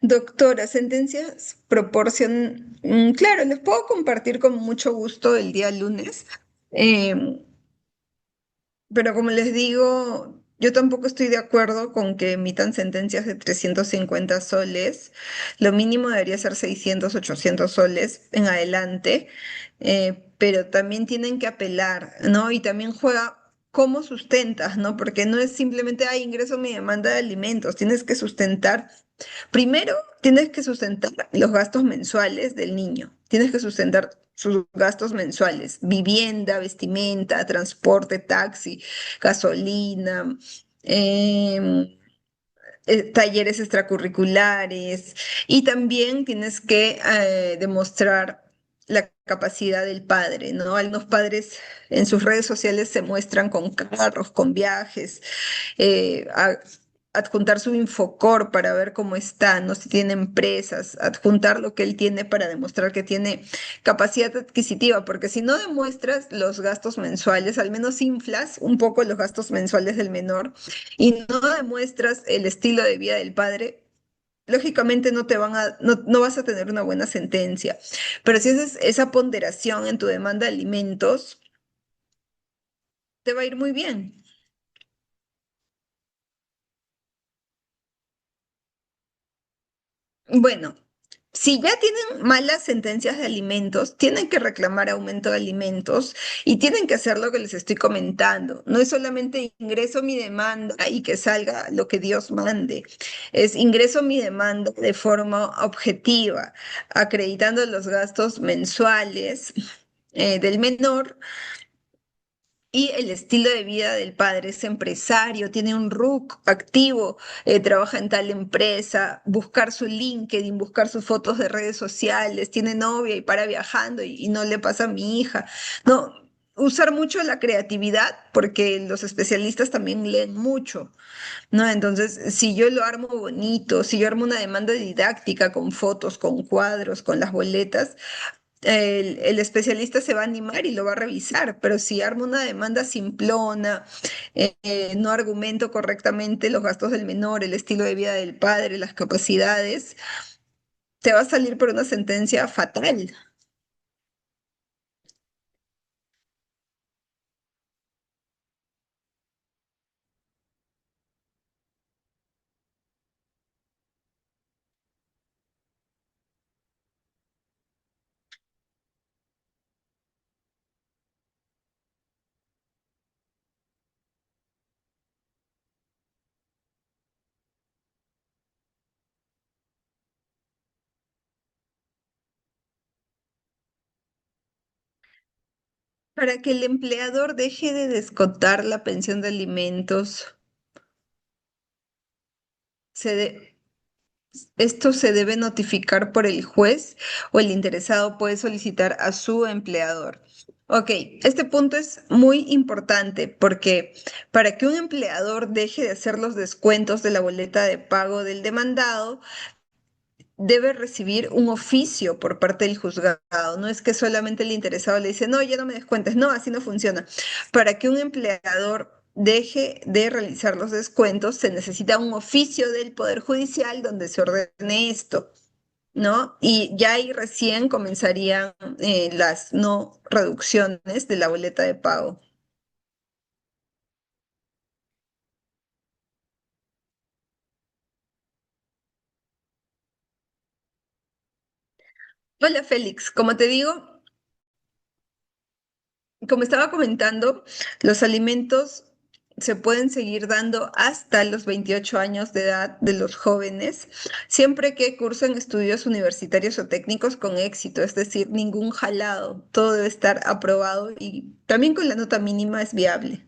A: Doctora, sentencias proporción, claro, les puedo compartir con mucho gusto el día lunes. Em, Pero como les digo, yo tampoco estoy de acuerdo con que emitan sentencias de 350 soles. Lo mínimo debería ser 600, 800 soles en adelante. Pero también tienen que apelar, ¿no? Y también juega cómo sustentas, ¿no? Porque no es simplemente, ah, ingreso mi demanda de alimentos. Tienes que sustentar. Primero, tienes que sustentar los gastos mensuales del niño. Tienes que sustentar sus gastos mensuales, vivienda, vestimenta, transporte, taxi, gasolina, em, talleres extracurriculares y también tienes que demostrar la capacidad del padre, ¿no? Algunos padres en sus redes sociales se muestran con carros, con viajes, eh, a- adjuntar su Infocor para ver cómo está, ¿no? Si tiene empresas, adjuntar lo que él tiene para demostrar que tiene capacidad adquisitiva, porque si no demuestras los gastos mensuales, al menos inflas un poco los gastos mensuales del menor y no demuestras el estilo de vida del padre, lógicamente no vas a tener una buena sentencia. Pero si haces esa ponderación en tu demanda de alimentos, te va a ir muy bien. Bueno, si ya tienen malas sentencias de alimentos, tienen que reclamar aumento de alimentos y tienen que hacer lo que les estoy comentando. No es solamente ingreso mi demanda y que salga lo que Dios mande. Es ingreso mi demanda de forma objetiva, acreditando los gastos mensuales del menor y el estilo de vida del padre. Es empresario, tiene un RUC activo, trabaja en tal empresa, buscar su LinkedIn, buscar sus fotos de redes sociales, tiene novia y para viajando y no le pasa a mi hija. No, usar mucho la creatividad porque los especialistas también leen mucho, ¿no? Entonces, si yo lo armo bonito, si yo armo una demanda didáctica con fotos, con cuadros, con las boletas, el especialista se va a animar y lo va a revisar, pero si armo una demanda simplona, no argumento correctamente los gastos del menor, el estilo de vida del padre, las capacidades, te va a salir por una sentencia fatal. Para que el empleador deje de descontar la pensión de alimentos, se de- esto se debe notificar por el juez o el interesado puede solicitar a su empleador. Ok, este punto es muy importante porque para que un empleador deje de hacer los descuentos de la boleta de pago del demandado, debe recibir un oficio por parte del juzgado. No es que solamente el interesado le dice, no, ya no me descuentes. No, así no funciona. Para que un empleador deje de realizar los descuentos, se necesita un oficio del Poder Judicial donde se ordene esto, ¿no? Y ya ahí recién comenzarían las no reducciones de la boleta de pago. Hola Félix, como te digo, como estaba comentando, los alimentos se pueden seguir dando hasta los 28 años de edad de los jóvenes, siempre que cursen estudios universitarios o técnicos con éxito, es decir, ningún jalado, todo debe estar aprobado y también con la nota mínima es viable.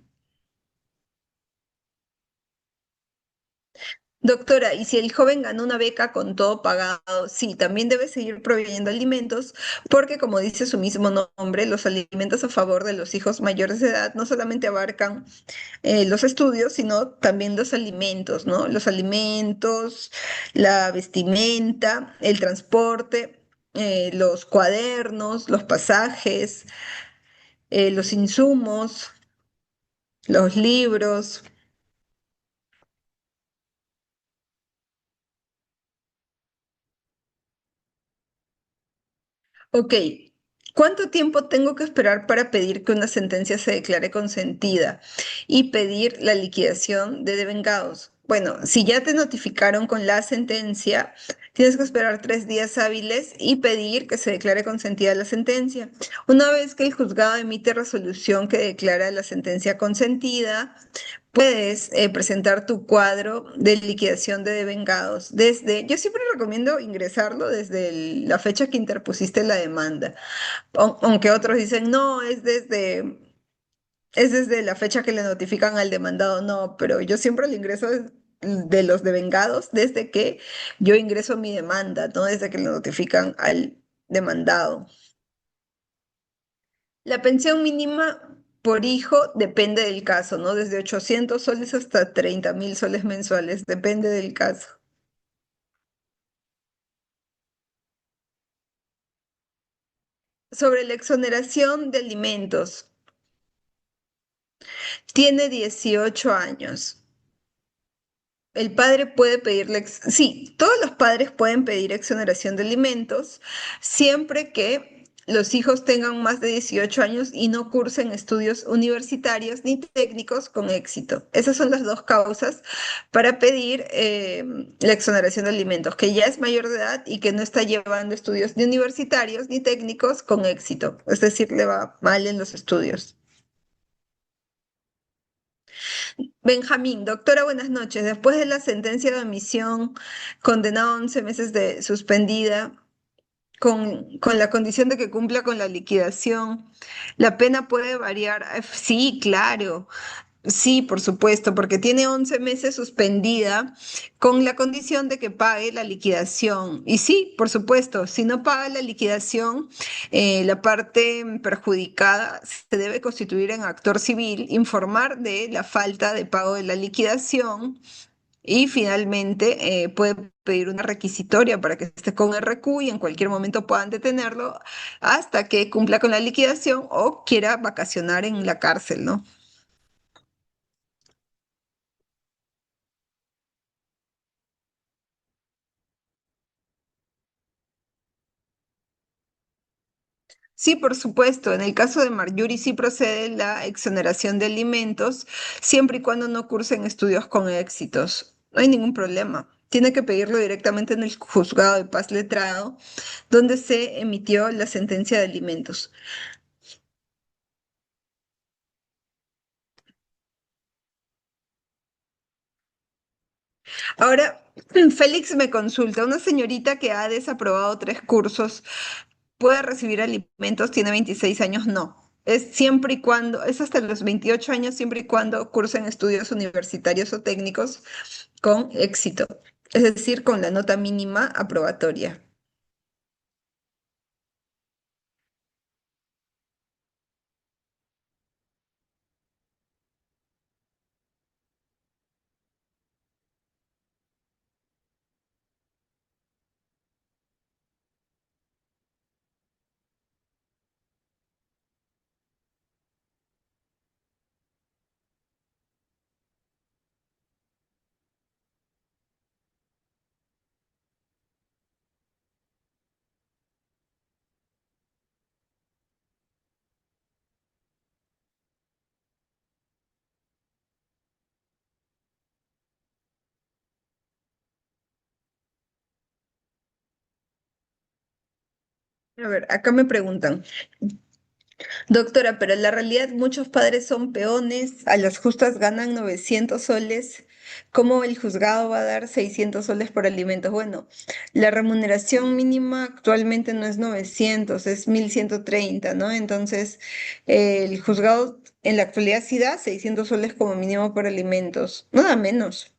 A: Doctora, y si el joven ganó una beca con todo pagado, sí, también debe seguir proveyendo alimentos, porque como dice su mismo nombre, los alimentos a favor de los hijos mayores de edad no solamente abarcan los estudios, sino también los alimentos, ¿no? Los alimentos, la vestimenta, el transporte, los cuadernos, los pasajes, los insumos, los libros. Ok, ¿cuánto tiempo tengo que esperar para pedir que una sentencia se declare consentida y pedir la liquidación de devengados? Bueno, si ya te notificaron con la sentencia, tienes que esperar 3 días hábiles y pedir que se declare consentida la sentencia. Una vez que el juzgado emite resolución que declara la sentencia consentida, puedes presentar tu cuadro de liquidación de devengados yo siempre recomiendo ingresarlo desde la fecha que interpusiste la demanda, aunque otros dicen, no, es desde la fecha que le notifican al demandado, no, pero yo siempre lo ingreso de los devengados desde que yo ingreso mi demanda, no desde que le notifican al demandado. La pensión mínima por hijo depende del caso, ¿no? Desde 800 soles hasta 30.000 soles mensuales, depende del caso. Sobre la exoneración de alimentos, tiene 18 años. El padre puede pedirle, sí, todos los padres pueden pedir exoneración de alimentos siempre que los hijos tengan más de 18 años y no cursen estudios universitarios ni técnicos con éxito. Esas son las dos causas para pedir la exoneración de alimentos, que ya es mayor de edad y que no está llevando estudios ni universitarios ni técnicos con éxito, es decir, le va mal en los estudios. Benjamín, doctora, buenas noches. Después de la sentencia de admisión, condenado a 11 meses de suspendida, con la condición de que cumpla con la liquidación, ¿la pena puede variar? Sí, claro. Sí, por supuesto, porque tiene 11 meses suspendida con la condición de que pague la liquidación. Y sí, por supuesto, si no paga la liquidación, la parte perjudicada se debe constituir en actor civil, informar de la falta de pago de la liquidación y finalmente puede pedir una requisitoria para que esté con RQ y en cualquier momento puedan detenerlo hasta que cumpla con la liquidación o quiera vacacionar en la cárcel, ¿no? Sí, por supuesto. En el caso de Marjorie sí procede la exoneración de alimentos, siempre y cuando no cursen estudios con éxitos. No hay ningún problema. Tiene que pedirlo directamente en el juzgado de paz letrado, donde se emitió la sentencia de alimentos. Ahora, Félix me consulta, una señorita que ha desaprobado 3 cursos, ¿puede recibir alimentos? ¿Tiene 26 años? No. Es siempre y cuando, es hasta los 28 años, siempre y cuando cursen estudios universitarios o técnicos con éxito, es decir, con la nota mínima aprobatoria. A ver, acá me preguntan, doctora, pero en la realidad muchos padres son peones, a las justas ganan 900 soles. ¿Cómo el juzgado va a dar 600 soles por alimentos? Bueno, la remuneración mínima actualmente no es 900, es 1130, ¿no? Entonces, el juzgado en la actualidad sí da 600 soles como mínimo por alimentos, nada menos.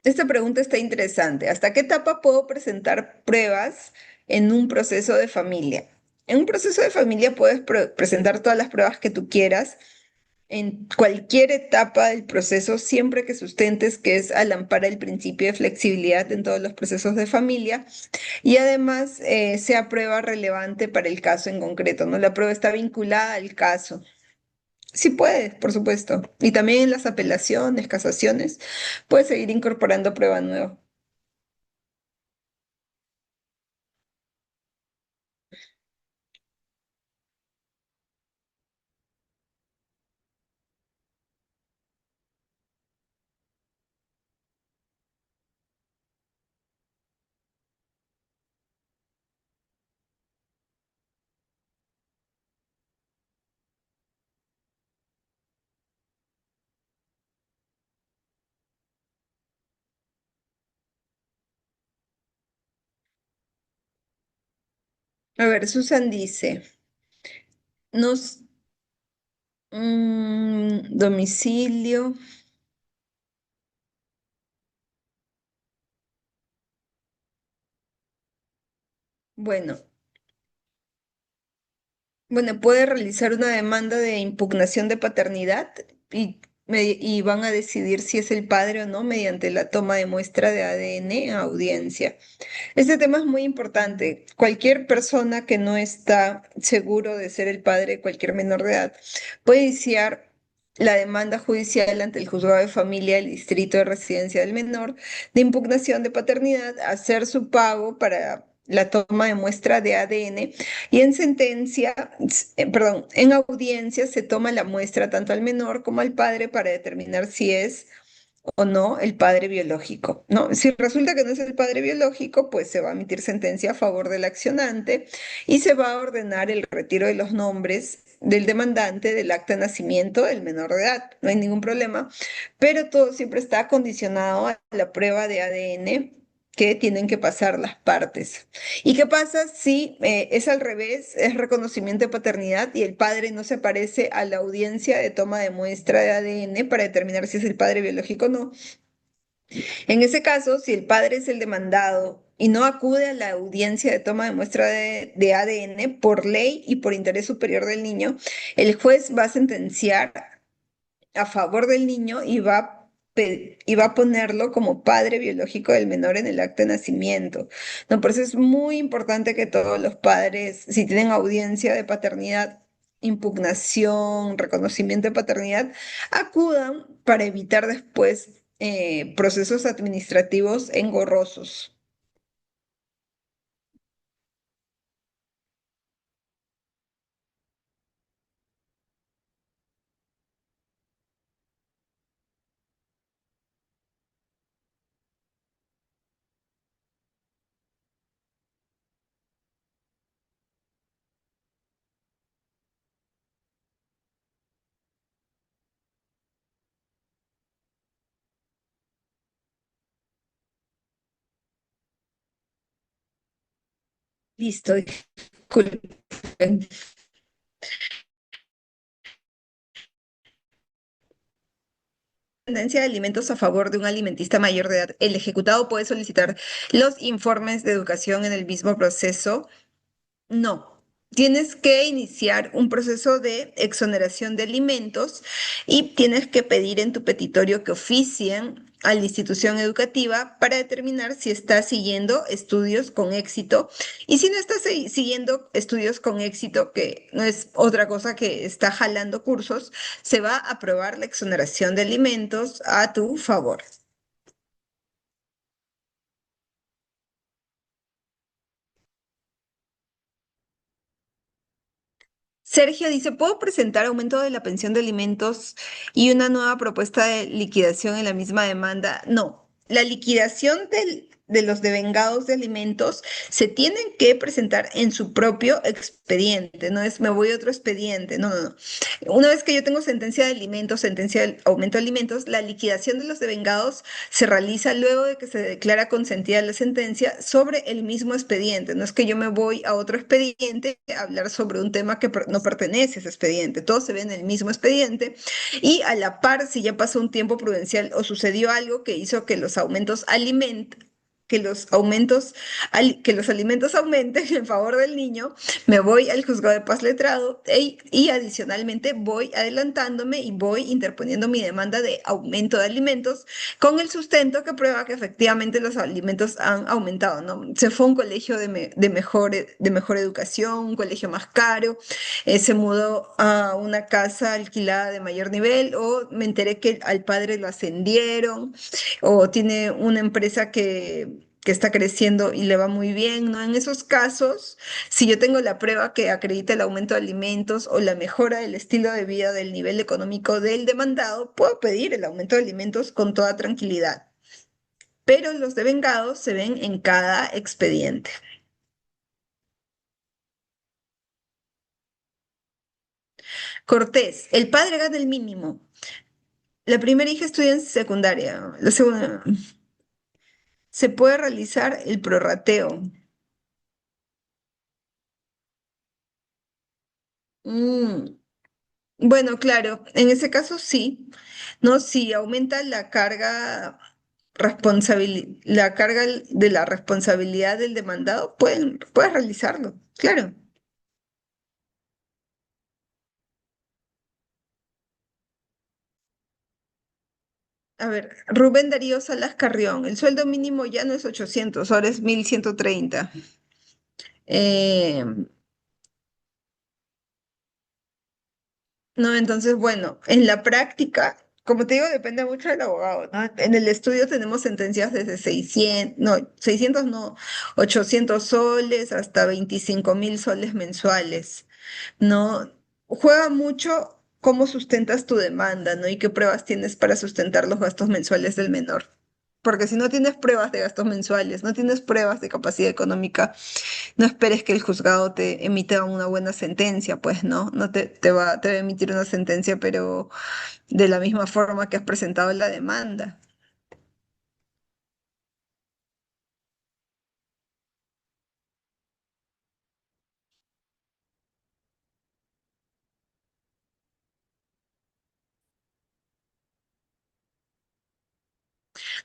A: Esta pregunta está interesante. ¿Hasta qué etapa puedo presentar pruebas en un proceso de familia? En un proceso de familia puedes presentar todas las pruebas que tú quieras en cualquier etapa del proceso, siempre que sustentes que es al amparo el principio de flexibilidad en todos los procesos de familia y además sea prueba relevante para el caso en concreto, ¿no? La prueba está vinculada al caso. Sí puedes, por supuesto. Y también en las apelaciones, casaciones, puedes seguir incorporando prueba nueva. A ver, Susan dice, nos, domicilio, bueno, bueno, puede realizar una demanda de impugnación de paternidad y van a decidir si es el padre o no mediante la toma de muestra de ADN a audiencia. Este tema es muy importante. Cualquier persona que no está seguro de ser el padre de cualquier menor de edad puede iniciar la demanda judicial ante el juzgado de familia del distrito de residencia del menor de impugnación de paternidad, hacer su pago para la toma de muestra de ADN y en sentencia, perdón, en audiencia se toma la muestra tanto al menor como al padre para determinar si es o no el padre biológico, ¿no? Si resulta que no es el padre biológico, pues se va a emitir sentencia a favor del accionante y se va a ordenar el retiro de los nombres del demandante del acta de nacimiento del menor de edad. No hay ningún problema, pero todo siempre está condicionado a la prueba de ADN que tienen que pasar las partes. ¿Y qué pasa si es al revés, es reconocimiento de paternidad y el padre no se aparece a la audiencia de toma de muestra de ADN para determinar si es el padre biológico o no? En ese caso, si el padre es el demandado y no acude a la audiencia de toma de muestra de ADN por ley y por interés superior del niño, el juez va a sentenciar a favor del niño y va a ponerlo como padre biológico del menor en el acta de nacimiento. No, por eso es muy importante que todos los padres, si tienen audiencia de paternidad, impugnación, reconocimiento de paternidad, acudan para evitar después procesos administrativos engorrosos. Listo, disculpen. Tendencia de alimentos a favor de un alimentista mayor de edad. El ejecutado puede solicitar los informes de educación en el mismo proceso. No, tienes que iniciar un proceso de exoneración de alimentos y tienes que pedir en tu petitorio que oficien a la institución educativa para determinar si está siguiendo estudios con éxito y si no está siguiendo estudios con éxito, que no es otra cosa que está jalando cursos, se va a aprobar la exoneración de alimentos a tu favor. Sergio dice, ¿puedo presentar aumento de la pensión de alimentos y una nueva propuesta de liquidación en la misma demanda? No, la liquidación de los devengados de alimentos se tienen que presentar en su propio expediente, no es me voy a otro expediente, no, no, no. Una vez que yo tengo sentencia de alimentos, sentencia de aumento de alimentos, la liquidación de los devengados se realiza luego de que se declara consentida la sentencia sobre el mismo expediente. No es que yo me voy a otro expediente a hablar sobre un tema que no pertenece a ese expediente. Todo se ve en el mismo expediente y a la par, si ya pasó un tiempo prudencial o sucedió algo que hizo que los aumentos que los alimentos aumenten en favor del niño, me voy al juzgado de paz letrado y adicionalmente voy adelantándome y voy interponiendo mi demanda de aumento de alimentos con el sustento que prueba que efectivamente los alimentos han aumentado, ¿no? Se fue a un colegio de mejor educación, un colegio más caro, se mudó a una casa alquilada de mayor nivel, o me enteré que al padre lo ascendieron, o tiene una empresa que está creciendo y le va muy bien, ¿no? En esos casos, si yo tengo la prueba que acredita el aumento de alimentos o la mejora del estilo de vida del nivel económico del demandado, puedo pedir el aumento de alimentos con toda tranquilidad. Pero los devengados se ven en cada expediente. Cortés, el padre gana el mínimo. La primera hija estudia en secundaria. La segunda, se puede realizar el prorrateo. Mm, bueno, claro, en ese caso sí, ¿no? Si aumenta la carga de la responsabilidad del demandado, puedes realizarlo, claro. A ver, Rubén Darío Salas Carrión, el sueldo mínimo ya no es 800, ahora es 1130. Eh, no, entonces, bueno, en la práctica, como te digo, depende mucho del abogado, ¿no? En el estudio tenemos sentencias desde 600, no, 600 no, 800 soles hasta 25.000 soles mensuales, ¿no? Juega mucho cómo sustentas tu demanda, ¿no? Y qué pruebas tienes para sustentar los gastos mensuales del menor. Porque si no tienes pruebas de gastos mensuales, no tienes pruebas de capacidad económica, no esperes que el juzgado te emita una buena sentencia, pues, ¿no? No te va a emitir una sentencia, pero de la misma forma que has presentado la demanda.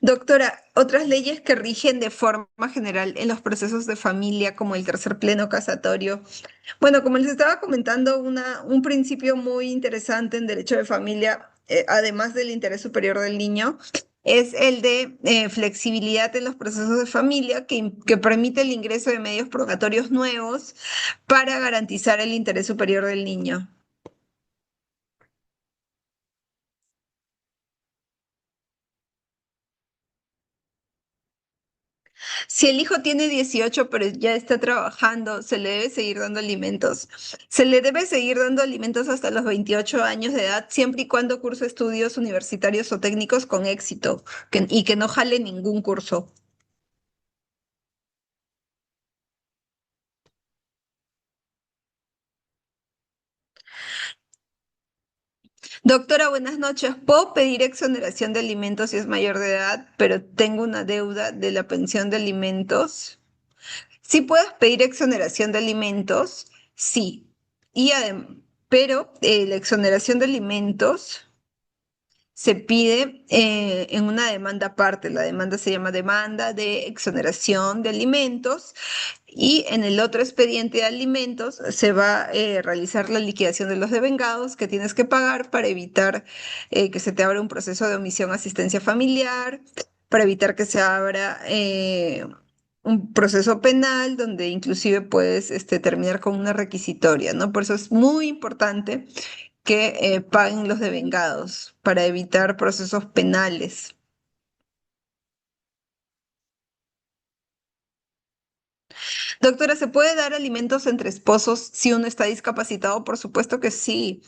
A: Doctora, otras leyes que rigen de forma general en los procesos de familia, como el tercer pleno casatorio. Bueno, como les estaba comentando, un principio muy interesante en derecho de familia, además del interés superior del niño, es el de flexibilidad en los procesos de familia que permite el ingreso de medios probatorios nuevos para garantizar el interés superior del niño. Si el hijo tiene 18 pero ya está trabajando, se le debe seguir dando alimentos. Se le debe seguir dando alimentos hasta los 28 años de edad, siempre y cuando curse estudios universitarios o técnicos con éxito y que no jale ningún curso. Doctora, buenas noches. ¿Puedo pedir exoneración de alimentos si es mayor de edad, pero tengo una deuda de la pensión de alimentos? Si puedes pedir exoneración de alimentos, sí. Pero la exoneración de alimentos se pide en una demanda aparte. La demanda se llama demanda de exoneración de alimentos y en el otro expediente de alimentos se va a realizar la liquidación de los devengados que tienes que pagar para evitar que se te abra un proceso de omisión asistencia familiar, para evitar que se abra un proceso penal donde inclusive puedes terminar con una requisitoria, ¿no? Por eso es muy importante que paguen los devengados para evitar procesos penales. Doctora, ¿se puede dar alimentos entre esposos si uno está discapacitado? Por supuesto que sí.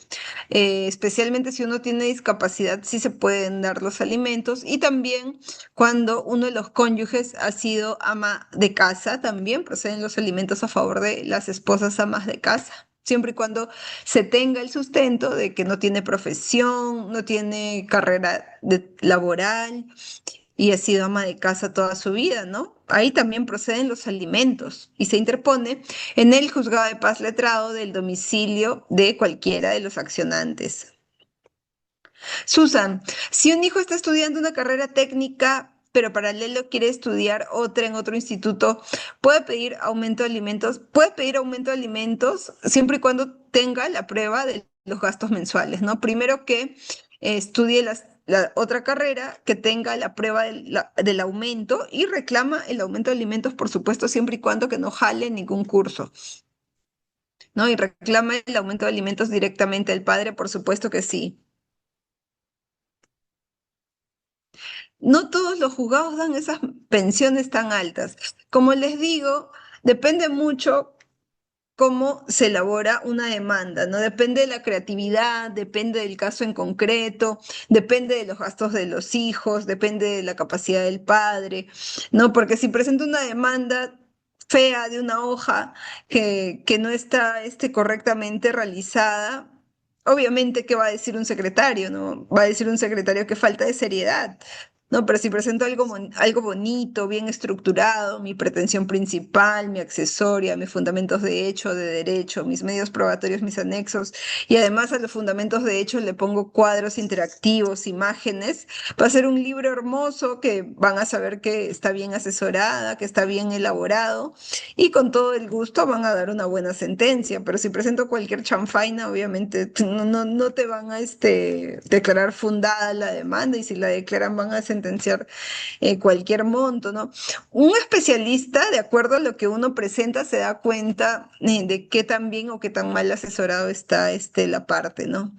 A: Especialmente si uno tiene discapacidad, sí se pueden dar los alimentos. Y también cuando uno de los cónyuges ha sido ama de casa, también proceden los alimentos a favor de las esposas amas de casa. Siempre y cuando se tenga el sustento de que no tiene profesión, no tiene carrera laboral y ha sido ama de casa toda su vida, ¿no? Ahí también proceden los alimentos y se interpone en el juzgado de paz letrado del domicilio de cualquiera de los accionantes. Susan, si un hijo está estudiando una carrera técnica, pero paralelo quiere estudiar otra en otro instituto, ¿puede pedir aumento de alimentos? Puede pedir aumento de alimentos siempre y cuando tenga la prueba de los gastos mensuales, ¿no? Primero que estudie la otra carrera, que tenga la prueba del aumento y reclama el aumento de alimentos, por supuesto, siempre y cuando que no jale ningún curso, ¿no? Y reclama el aumento de alimentos directamente al padre, por supuesto que sí. No todos los juzgados dan esas pensiones tan altas. Como les digo, depende mucho cómo se elabora una demanda, ¿no? Depende de la creatividad, depende del caso en concreto, depende de los gastos de los hijos, depende de la capacidad del padre, ¿no? Porque si presenta una demanda fea de una hoja que no está correctamente realizada, obviamente, ¿qué va a decir un secretario, no? Va a decir un secretario que falta de seriedad. No, pero si presento algo bonito, bien estructurado, mi pretensión principal, mi accesoria, mis fundamentos de hecho, de derecho, mis medios probatorios, mis anexos, y además a los fundamentos de hecho le pongo cuadros interactivos, imágenes, va a ser un libro hermoso que van a saber que está bien asesorada, que está bien elaborado, y con todo el gusto van a dar una buena sentencia. Pero si presento cualquier chanfaina, obviamente no te van a declarar fundada la demanda, y si la declaran van a sentenciar cualquier monto, ¿no? Un especialista, de acuerdo a lo que uno presenta, se da cuenta de qué tan bien o qué tan mal asesorado está la parte, ¿no?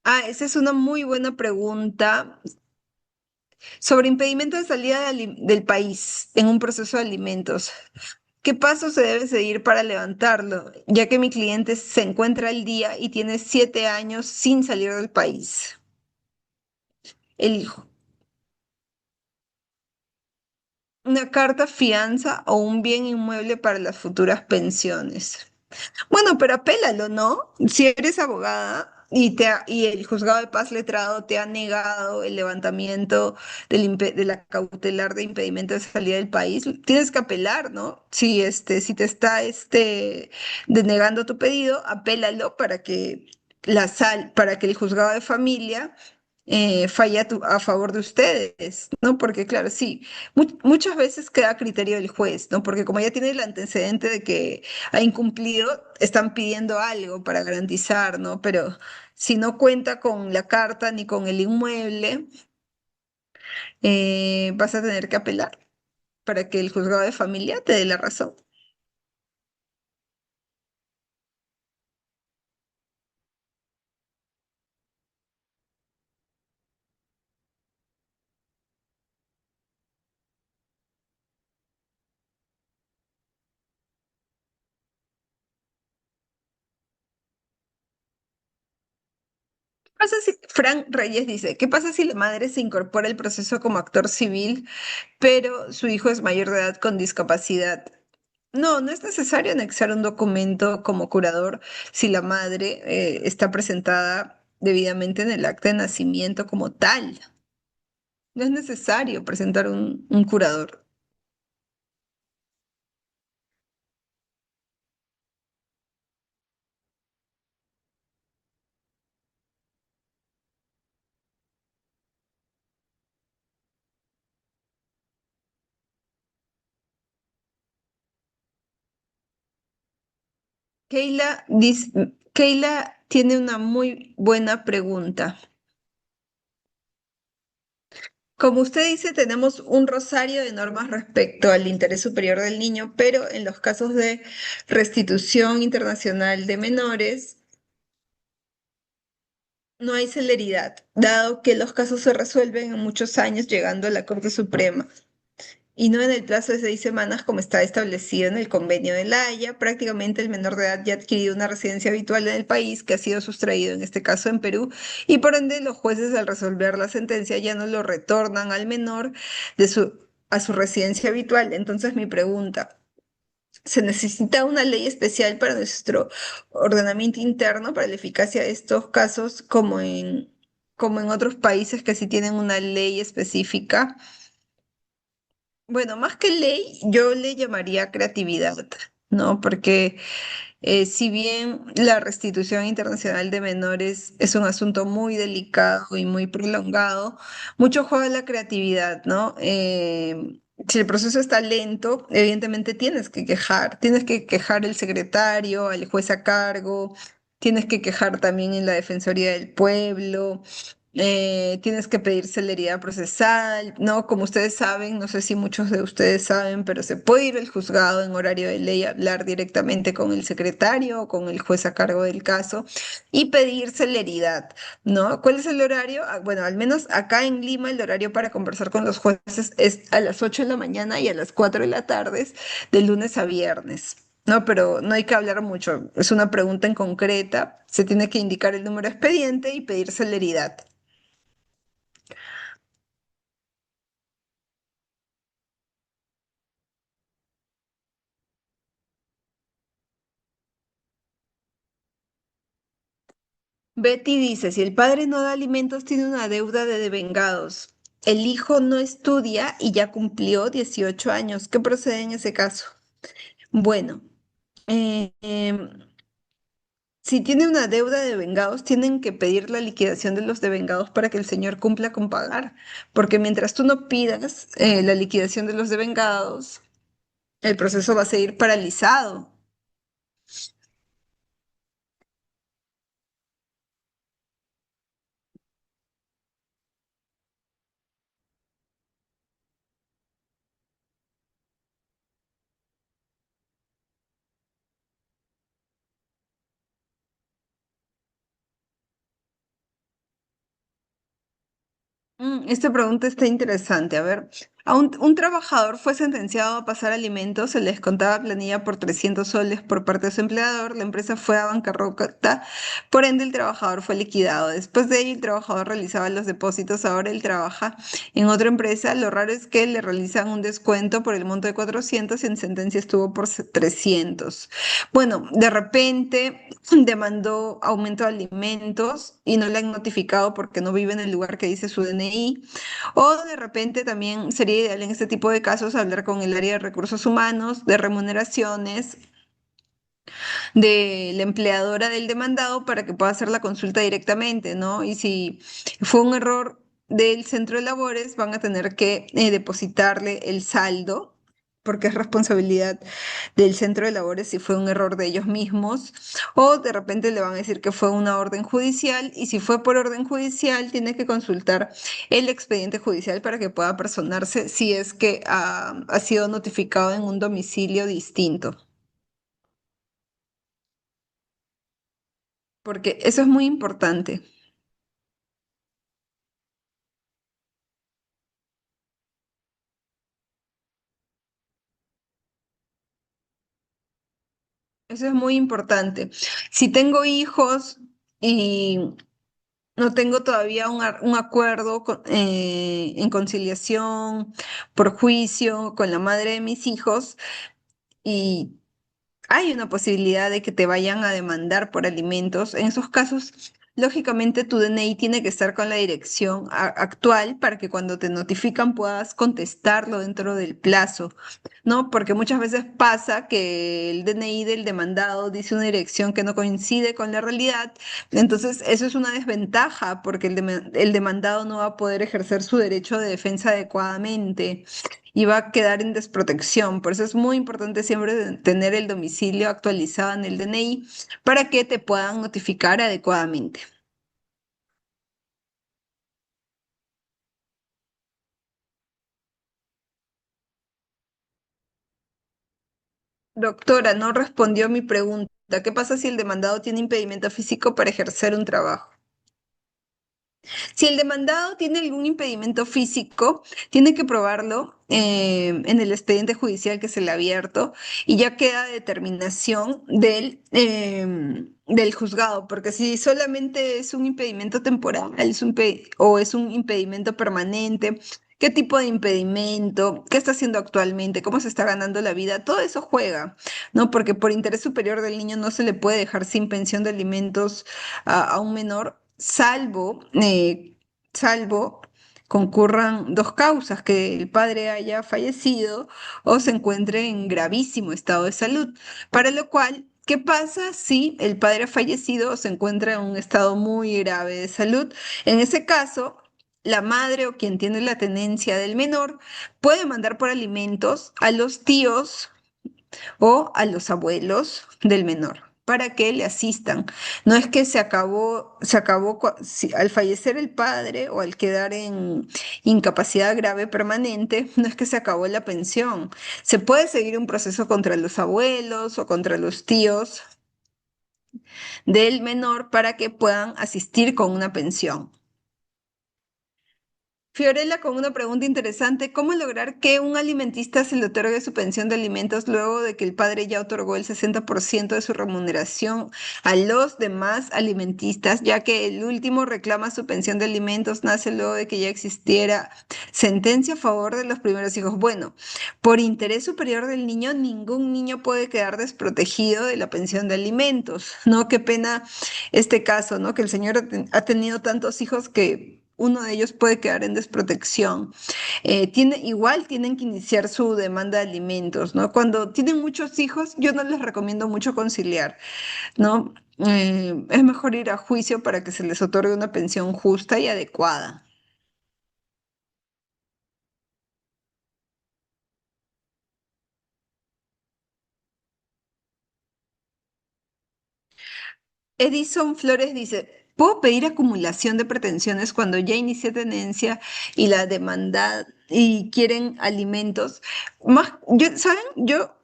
A: Ah, esa es una muy buena pregunta sobre impedimento de salida del país en un proceso de alimentos. ¿Qué paso se debe seguir para levantarlo, ya que mi cliente se encuentra al día y tiene 7 años sin salir del país? El, una carta fianza o un bien inmueble para las futuras pensiones. Bueno, pero apélalo, ¿no? Si eres abogada y el juzgado de paz letrado te ha negado el levantamiento de la cautelar de impedimento de salida del país, tienes que apelar, ¿no? Si te está denegando tu pedido, apélalo para que para que el juzgado de familia falle a favor de ustedes, ¿no? Porque claro, sí, muchas veces queda a criterio del juez, ¿no? Porque como ya tiene el antecedente de que ha incumplido, están pidiendo algo para garantizar, ¿no? Pero si no cuenta con la carta ni con el inmueble, vas a tener que apelar para que el juzgado de familia te dé la razón. ¿Qué pasa si, Frank Reyes dice, ¿qué pasa si la madre se incorpora al proceso como actor civil, pero su hijo es mayor de edad con discapacidad? No, no es necesario anexar un documento como curador si la madre está presentada. debidamente en el acta de nacimiento como tal. No es necesario presentar un curador. Keila tiene una muy buena pregunta. Como usted dice, tenemos un rosario de normas respecto al interés superior del niño, pero en los casos de restitución internacional de menores no hay celeridad, dado que los casos se resuelven en muchos años llegando a la Corte Suprema y no en el plazo de 6 semanas como está establecido en el Convenio de La Haya. Prácticamente el menor de edad ya ha adquirido una residencia habitual en el país que ha sido sustraído, en este caso en Perú, y por ende los jueces al resolver la sentencia ya no lo retornan al menor a su residencia habitual. Entonces mi pregunta, ¿se necesita una ley especial para nuestro ordenamiento interno para la eficacia de estos casos como en otros países que sí tienen una ley específica? Bueno, más que ley, yo le llamaría creatividad, ¿no? Porque si bien la restitución internacional de menores es un asunto muy delicado y muy prolongado, mucho juega la creatividad, ¿no? Si el proceso está lento, evidentemente tienes que quejar el secretario, al juez a cargo, tienes que quejar también en la Defensoría del Pueblo. Tienes que pedir celeridad procesal, ¿no? Como ustedes saben, no sé si muchos de ustedes saben, pero se puede ir al juzgado en horario de ley a hablar directamente con el secretario o con el juez a cargo del caso y pedir celeridad, ¿no? ¿Cuál es el horario? Bueno, al menos acá en Lima el horario para conversar con los jueces es a las 8 de la mañana y a las 4 de la tarde, de lunes a viernes. No, pero no hay que hablar mucho. Es una pregunta en concreta. Se tiene que indicar el número de expediente y pedir celeridad. Betty dice, si el padre no da alimentos, tiene una deuda de devengados. El hijo no estudia y ya cumplió 18 años. ¿Qué procede en ese caso? Bueno, eh, em, si tiene una deuda de devengados, tienen que pedir la liquidación de los devengados para que el señor cumpla con pagar. Porque mientras tú no pidas la liquidación de los devengados, el proceso va a seguir paralizado. Esta pregunta está interesante. A ver, un trabajador fue sentenciado a pasar alimentos, se les contaba planilla por 300 soles por parte de su empleador, la empresa fue a bancarrota, por ende el trabajador fue liquidado. Después de ello, el trabajador realizaba los depósitos, ahora él trabaja en otra empresa. Lo raro es que le realizan un descuento por el monto de 400 y en sentencia estuvo por 300. Bueno, de repente demandó aumento de alimentos y no le han notificado porque no vive en el lugar que dice su DNI. O de repente también sería ideal en este tipo de casos hablar con el área de recursos humanos, de remuneraciones, de la empleadora del demandado para que pueda hacer la consulta directamente, ¿no? Y si fue un error del centro de labores, van a tener que depositarle el saldo, porque es responsabilidad del centro de labores si fue un error de ellos mismos, o de repente le van a decir que fue una orden judicial, y si fue por orden judicial, tiene que consultar el expediente judicial para que pueda personarse si es que ha sido notificado en un domicilio distinto, porque eso es muy importante. Eso es muy importante. Si tengo hijos y no tengo todavía un acuerdo en conciliación por juicio con la madre de mis hijos y hay una posibilidad de que te vayan a demandar por alimentos. En esos casos, lógicamente tu DNI tiene que estar con la dirección actual para que cuando te notifican puedas contestarlo dentro del plazo, ¿no? Porque muchas veces pasa que el DNI del demandado dice una dirección que no coincide con la realidad. Entonces, eso es una desventaja porque el demandado no va a poder ejercer su derecho de defensa adecuadamente y va a quedar en desprotección. Por eso es muy importante siempre tener el domicilio actualizado en el DNI para que te puedan notificar adecuadamente. Doctora, no respondió a mi pregunta. ¿Qué pasa si el demandado tiene impedimento físico para ejercer un trabajo? Si el demandado tiene algún impedimento físico, tiene que probarlo en el expediente judicial que se le ha abierto y ya queda determinación del juzgado, porque si solamente es un impedimento temporal o es un impedimento permanente, qué tipo de impedimento, qué está haciendo actualmente, cómo se está ganando la vida, todo eso juega, ¿no? Porque por interés superior del niño no se le puede dejar sin pensión de alimentos a un menor, salvo concurran dos causas, que el padre haya fallecido o se encuentre en gravísimo estado de salud, para lo cual, ¿qué pasa si el padre ha fallecido o se encuentra en un estado muy grave de salud? En ese caso, la madre o quien tiene la tenencia del menor puede mandar por alimentos a los tíos o a los abuelos del menor para que le asistan. No es que al fallecer el padre o al quedar en incapacidad grave permanente, no es que se acabó la pensión. Se puede seguir un proceso contra los abuelos o contra los tíos del menor para que puedan asistir con una pensión. Fiorella con una pregunta interesante. ¿Cómo lograr que un alimentista se le otorgue su pensión de alimentos luego de que el padre ya otorgó el 60% de su remuneración a los demás alimentistas, ya que el último reclama su pensión de alimentos, nace luego de que ya existiera sentencia a favor de los primeros hijos? Bueno, por interés superior del niño, ningún niño puede quedar desprotegido de la pensión de alimentos, ¿no? Qué pena este caso, ¿no? Que el señor ha tenido tantos hijos que uno de ellos puede quedar en desprotección. Igual tienen que iniciar su demanda de alimentos, ¿no? Cuando tienen muchos hijos, yo no les recomiendo mucho conciliar, ¿no? Es mejor ir a juicio para que se les otorgue una pensión justa y adecuada. Edison Flores dice, ¿puedo pedir acumulación de pretensiones cuando ya inicié tenencia y la demanda y quieren alimentos? ¿Saben?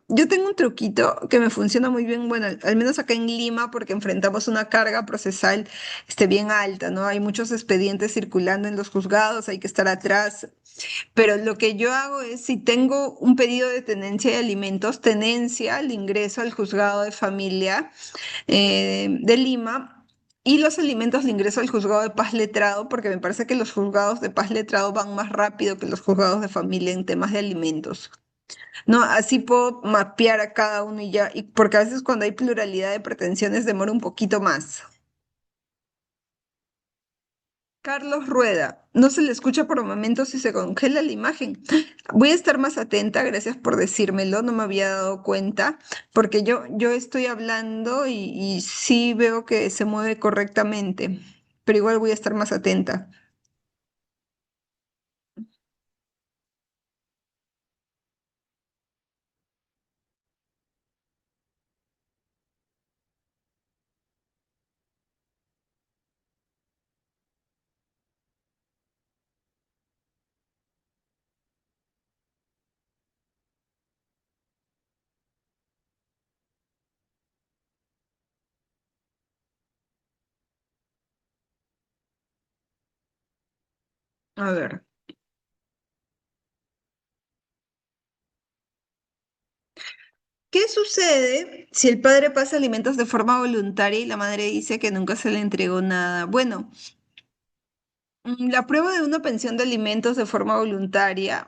A: Yo tengo un truquito que me funciona muy bien, bueno, al menos acá en Lima, porque enfrentamos una carga procesal bien alta, ¿no? Hay muchos expedientes circulando en los juzgados, hay que estar atrás, pero lo que yo hago es, si tengo un pedido de tenencia de alimentos, tenencia, el ingreso al juzgado de familia de Lima y los alimentos de ingreso al juzgado de paz letrado, porque me parece que los juzgados de paz letrado van más rápido que los juzgados de familia en temas de alimentos. No, así puedo mapear a cada uno y ya, y porque a veces cuando hay pluralidad de pretensiones demora un poquito más. Carlos Rueda, no se le escucha por momentos y se congela la imagen. Voy a estar más atenta, gracias por decírmelo, no me había dado cuenta, porque yo estoy hablando y sí veo que se mueve correctamente, pero igual voy a estar más atenta. A ver, ¿qué sucede si el padre pasa alimentos de forma voluntaria y la madre dice que nunca se le entregó nada? Bueno, La prueba de una pensión de alimentos de forma voluntaria,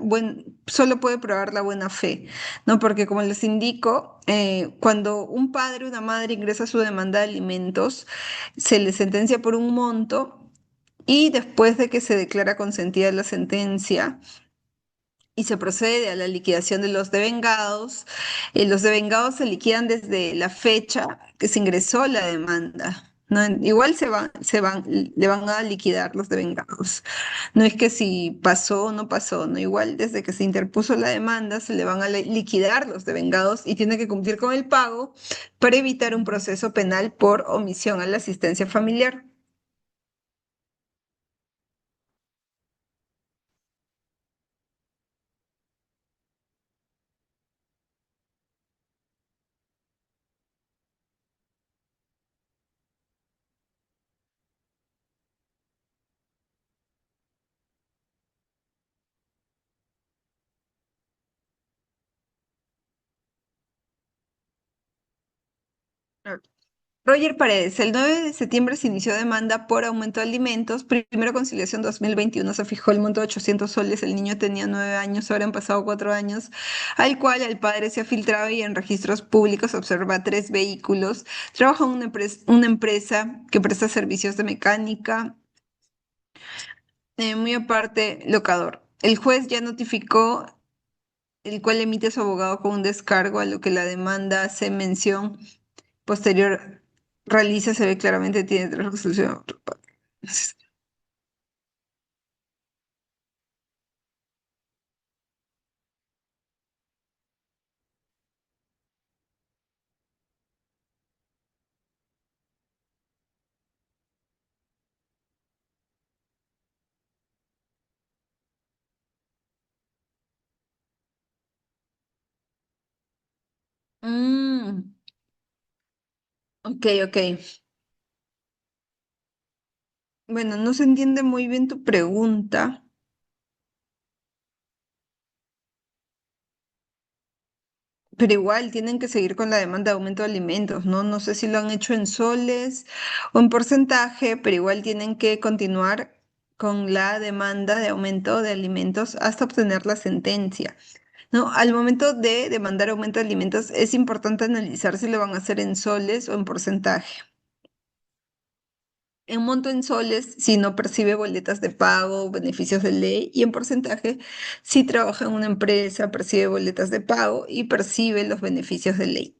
A: solo puede probar la buena fe, ¿no? Porque como les indico, cuando un padre o una madre ingresa su demanda de alimentos, se le sentencia por un monto y después de que se declara consentida la sentencia, y se procede a la liquidación de los devengados se liquidan desde la fecha que se ingresó la demanda, ¿no? Igual le van a liquidar los devengados. No es que si pasó o no pasó, ¿no? Igual desde que se interpuso la demanda se le van a liquidar los devengados y tiene que cumplir con el pago para evitar un proceso penal por omisión a la asistencia familiar. Roger Paredes, el 9 de septiembre se inició demanda por aumento de alimentos. Primero conciliación 2021 se fijó el monto de 800 soles. El niño tenía 9 años, ahora han pasado 4 años, al cual el padre se ha filtrado y en registros públicos observa 3 vehículos. Trabaja en una empresa que presta servicios de mecánica, muy aparte, locador. El juez ya notificó, el cual emite su abogado con un descargo, a lo que la demanda hace mención posterior realiza, se ve claramente, tiene resolución. Mm, ok, ok. Bueno, no se entiende muy bien tu pregunta, pero igual tienen que seguir con la demanda de aumento de alimentos, ¿no? No sé si lo han hecho en soles o en porcentaje, pero igual tienen que continuar con la demanda de aumento de alimentos hasta obtener la sentencia, ¿no? Al momento de demandar aumento de alimentos es importante analizar si lo van a hacer en soles o en porcentaje. En monto en soles si no percibe boletas de pago, beneficios de ley, y en porcentaje si trabaja en una empresa, percibe boletas de pago y percibe los beneficios de ley.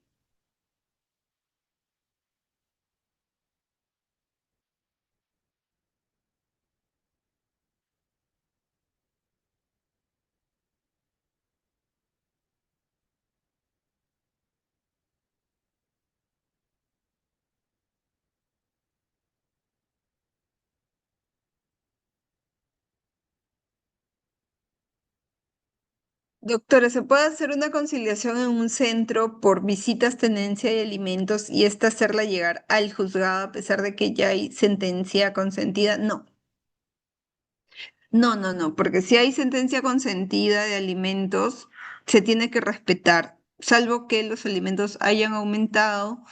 A: Doctora, ¿se puede hacer una conciliación en un centro por visitas, tenencia y alimentos y esta hacerla llegar al juzgado a pesar de que ya hay sentencia consentida? No. No, no, no, porque si hay sentencia consentida de alimentos, se tiene que respetar, salvo que los alimentos hayan aumentado,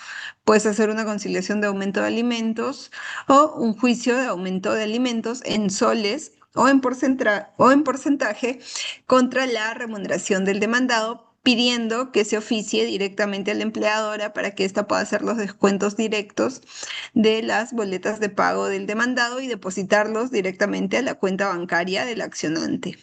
A: puedes hacer una conciliación de aumento de alimentos o un juicio de aumento de alimentos en soles o en porcentaje contra la remuneración del demandado, pidiendo que se oficie directamente a la empleadora para que ésta pueda hacer los descuentos directos de las boletas de pago del demandado y depositarlos directamente a la cuenta bancaria del accionante.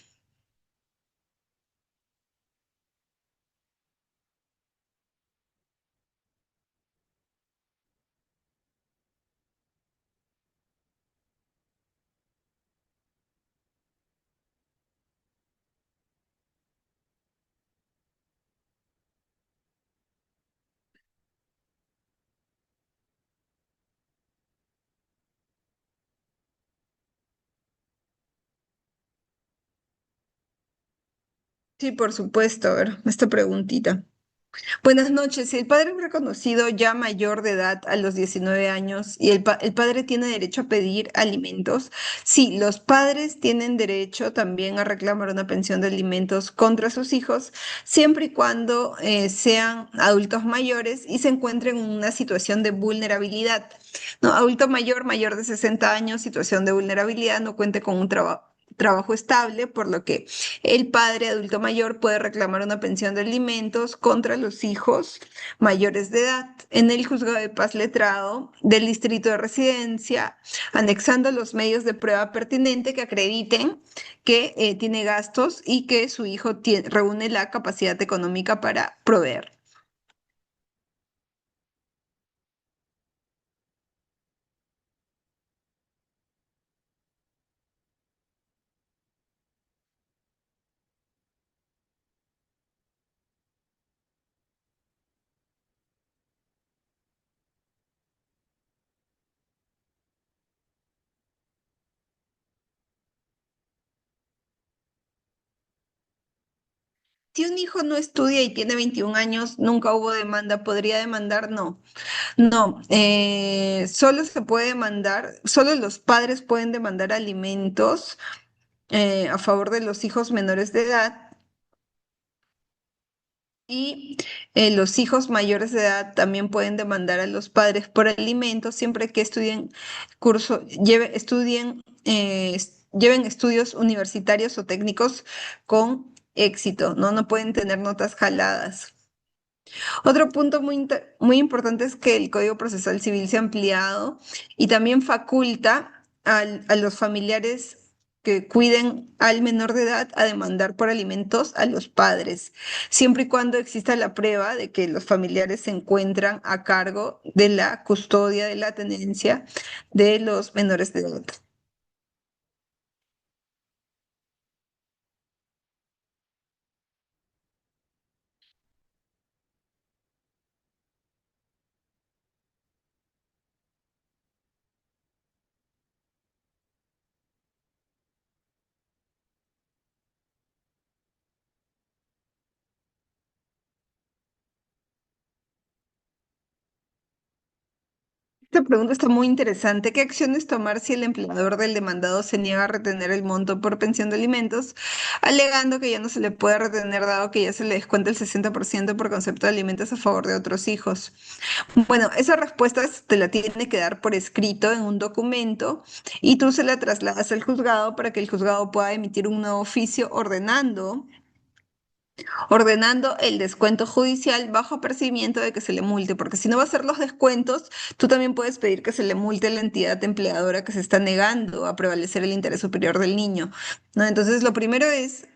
A: Sí, por supuesto. A ver, esta preguntita. Buenas noches. Si el padre es reconocido ya mayor de edad a los 19 años y el padre tiene derecho a pedir alimentos, sí, los padres tienen derecho también a reclamar una pensión de alimentos contra sus hijos, siempre y cuando sean adultos mayores y se encuentren en una situación de vulnerabilidad. No, adulto mayor, mayor de 60 años, situación de vulnerabilidad, no cuente con un trabajo estable, por lo que el padre adulto mayor puede reclamar una pensión de alimentos contra los hijos mayores de edad en el juzgado de paz letrado del distrito de residencia, anexando los medios de prueba pertinente que acrediten que tiene gastos y que su hijo reúne la capacidad económica para proveer. Si un hijo no estudia y tiene 21 años, nunca hubo demanda, ¿podría demandar? No. No, solo se puede demandar, solo los padres pueden demandar alimentos a favor de los hijos menores de edad y los hijos mayores de edad también pueden demandar a los padres por alimentos siempre que estudien lleven estudios universitarios o técnicos con éxito, ¿no? No pueden tener notas jaladas. Otro punto muy importante es que el Código Procesal Civil se ha ampliado y también faculta a los familiares que cuiden al menor de edad a demandar por alimentos a los padres, siempre y cuando exista la prueba de que los familiares se encuentran a cargo de la custodia de la tenencia de los menores de edad. Esta pregunta está muy interesante. ¿Qué acciones tomar si el empleador del demandado se niega a retener el monto por pensión de alimentos, alegando que ya no se le puede retener dado que ya se le descuenta el 60% por concepto de alimentos a favor de otros hijos? Bueno, esa respuesta te la tiene que dar por escrito en un documento y tú se la trasladas al juzgado para que el juzgado pueda emitir un nuevo oficio ordenando el descuento judicial bajo apercibimiento de que se le multe, porque si no va a hacer los descuentos, tú también puedes pedir que se le multe a la entidad empleadora que se está negando a prevalecer el interés superior del niño, ¿no? Entonces, lo primero es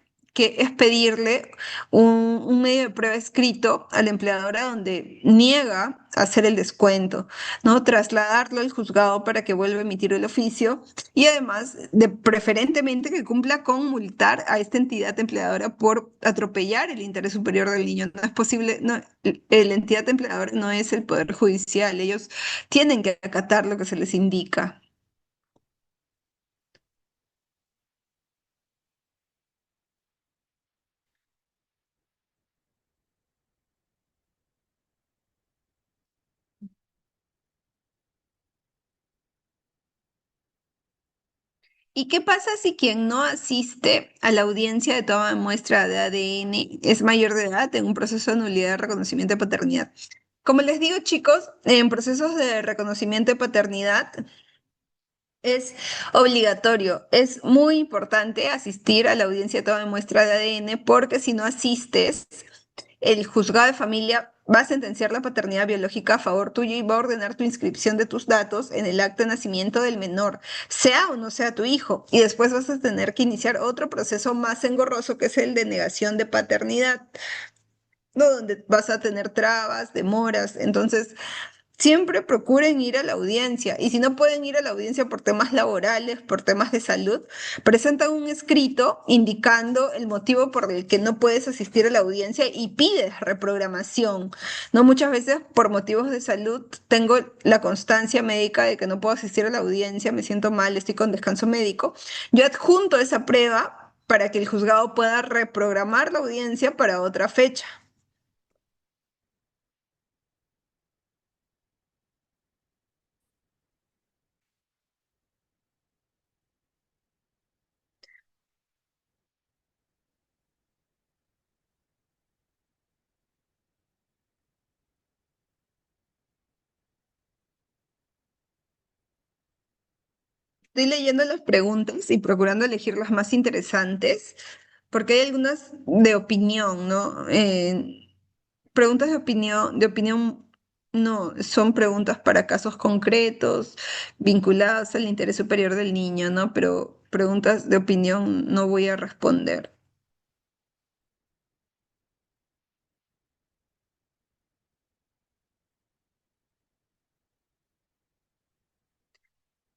A: pedirle un medio de prueba escrito a la empleadora donde niega hacer el descuento, ¿no? Trasladarlo al juzgado para que vuelva a emitir el oficio y además, de preferentemente que cumpla con multar a esta entidad empleadora por atropellar el interés superior del niño. No es posible, no, la entidad empleadora no es el poder judicial, ellos tienen que acatar lo que se les indica. ¿Y qué pasa si quien no asiste a la audiencia de toma de muestra de ADN es mayor de edad en un proceso de nulidad de reconocimiento de paternidad? Como les digo, chicos, en procesos de reconocimiento de paternidad, es obligatorio, es muy importante asistir a la audiencia de toma de muestra de ADN porque si no asistes, el juzgado de familia va a sentenciar la paternidad biológica a favor tuyo y va a ordenar tu inscripción de tus datos en el acta de nacimiento del menor, sea o no sea tu hijo. Y después vas a tener que iniciar otro proceso más engorroso que es el de negación de paternidad, ¿no? Donde vas a tener trabas, demoras. Entonces, siempre procuren ir a la audiencia y si no pueden ir a la audiencia por temas laborales, por temas de salud, presentan un escrito indicando el motivo por el que no puedes asistir a la audiencia y pides reprogramación. No muchas veces por motivos de salud tengo la constancia médica de que no puedo asistir a la audiencia, me siento mal, estoy con descanso médico. Yo adjunto esa prueba para que el juzgado pueda reprogramar la audiencia para otra fecha. Estoy leyendo las preguntas y procurando elegir las más interesantes, porque hay algunas de opinión, ¿no? Preguntas de opinión no, son preguntas para casos concretos, vinculadas al interés superior del niño, ¿no? Pero preguntas de opinión no voy a responder.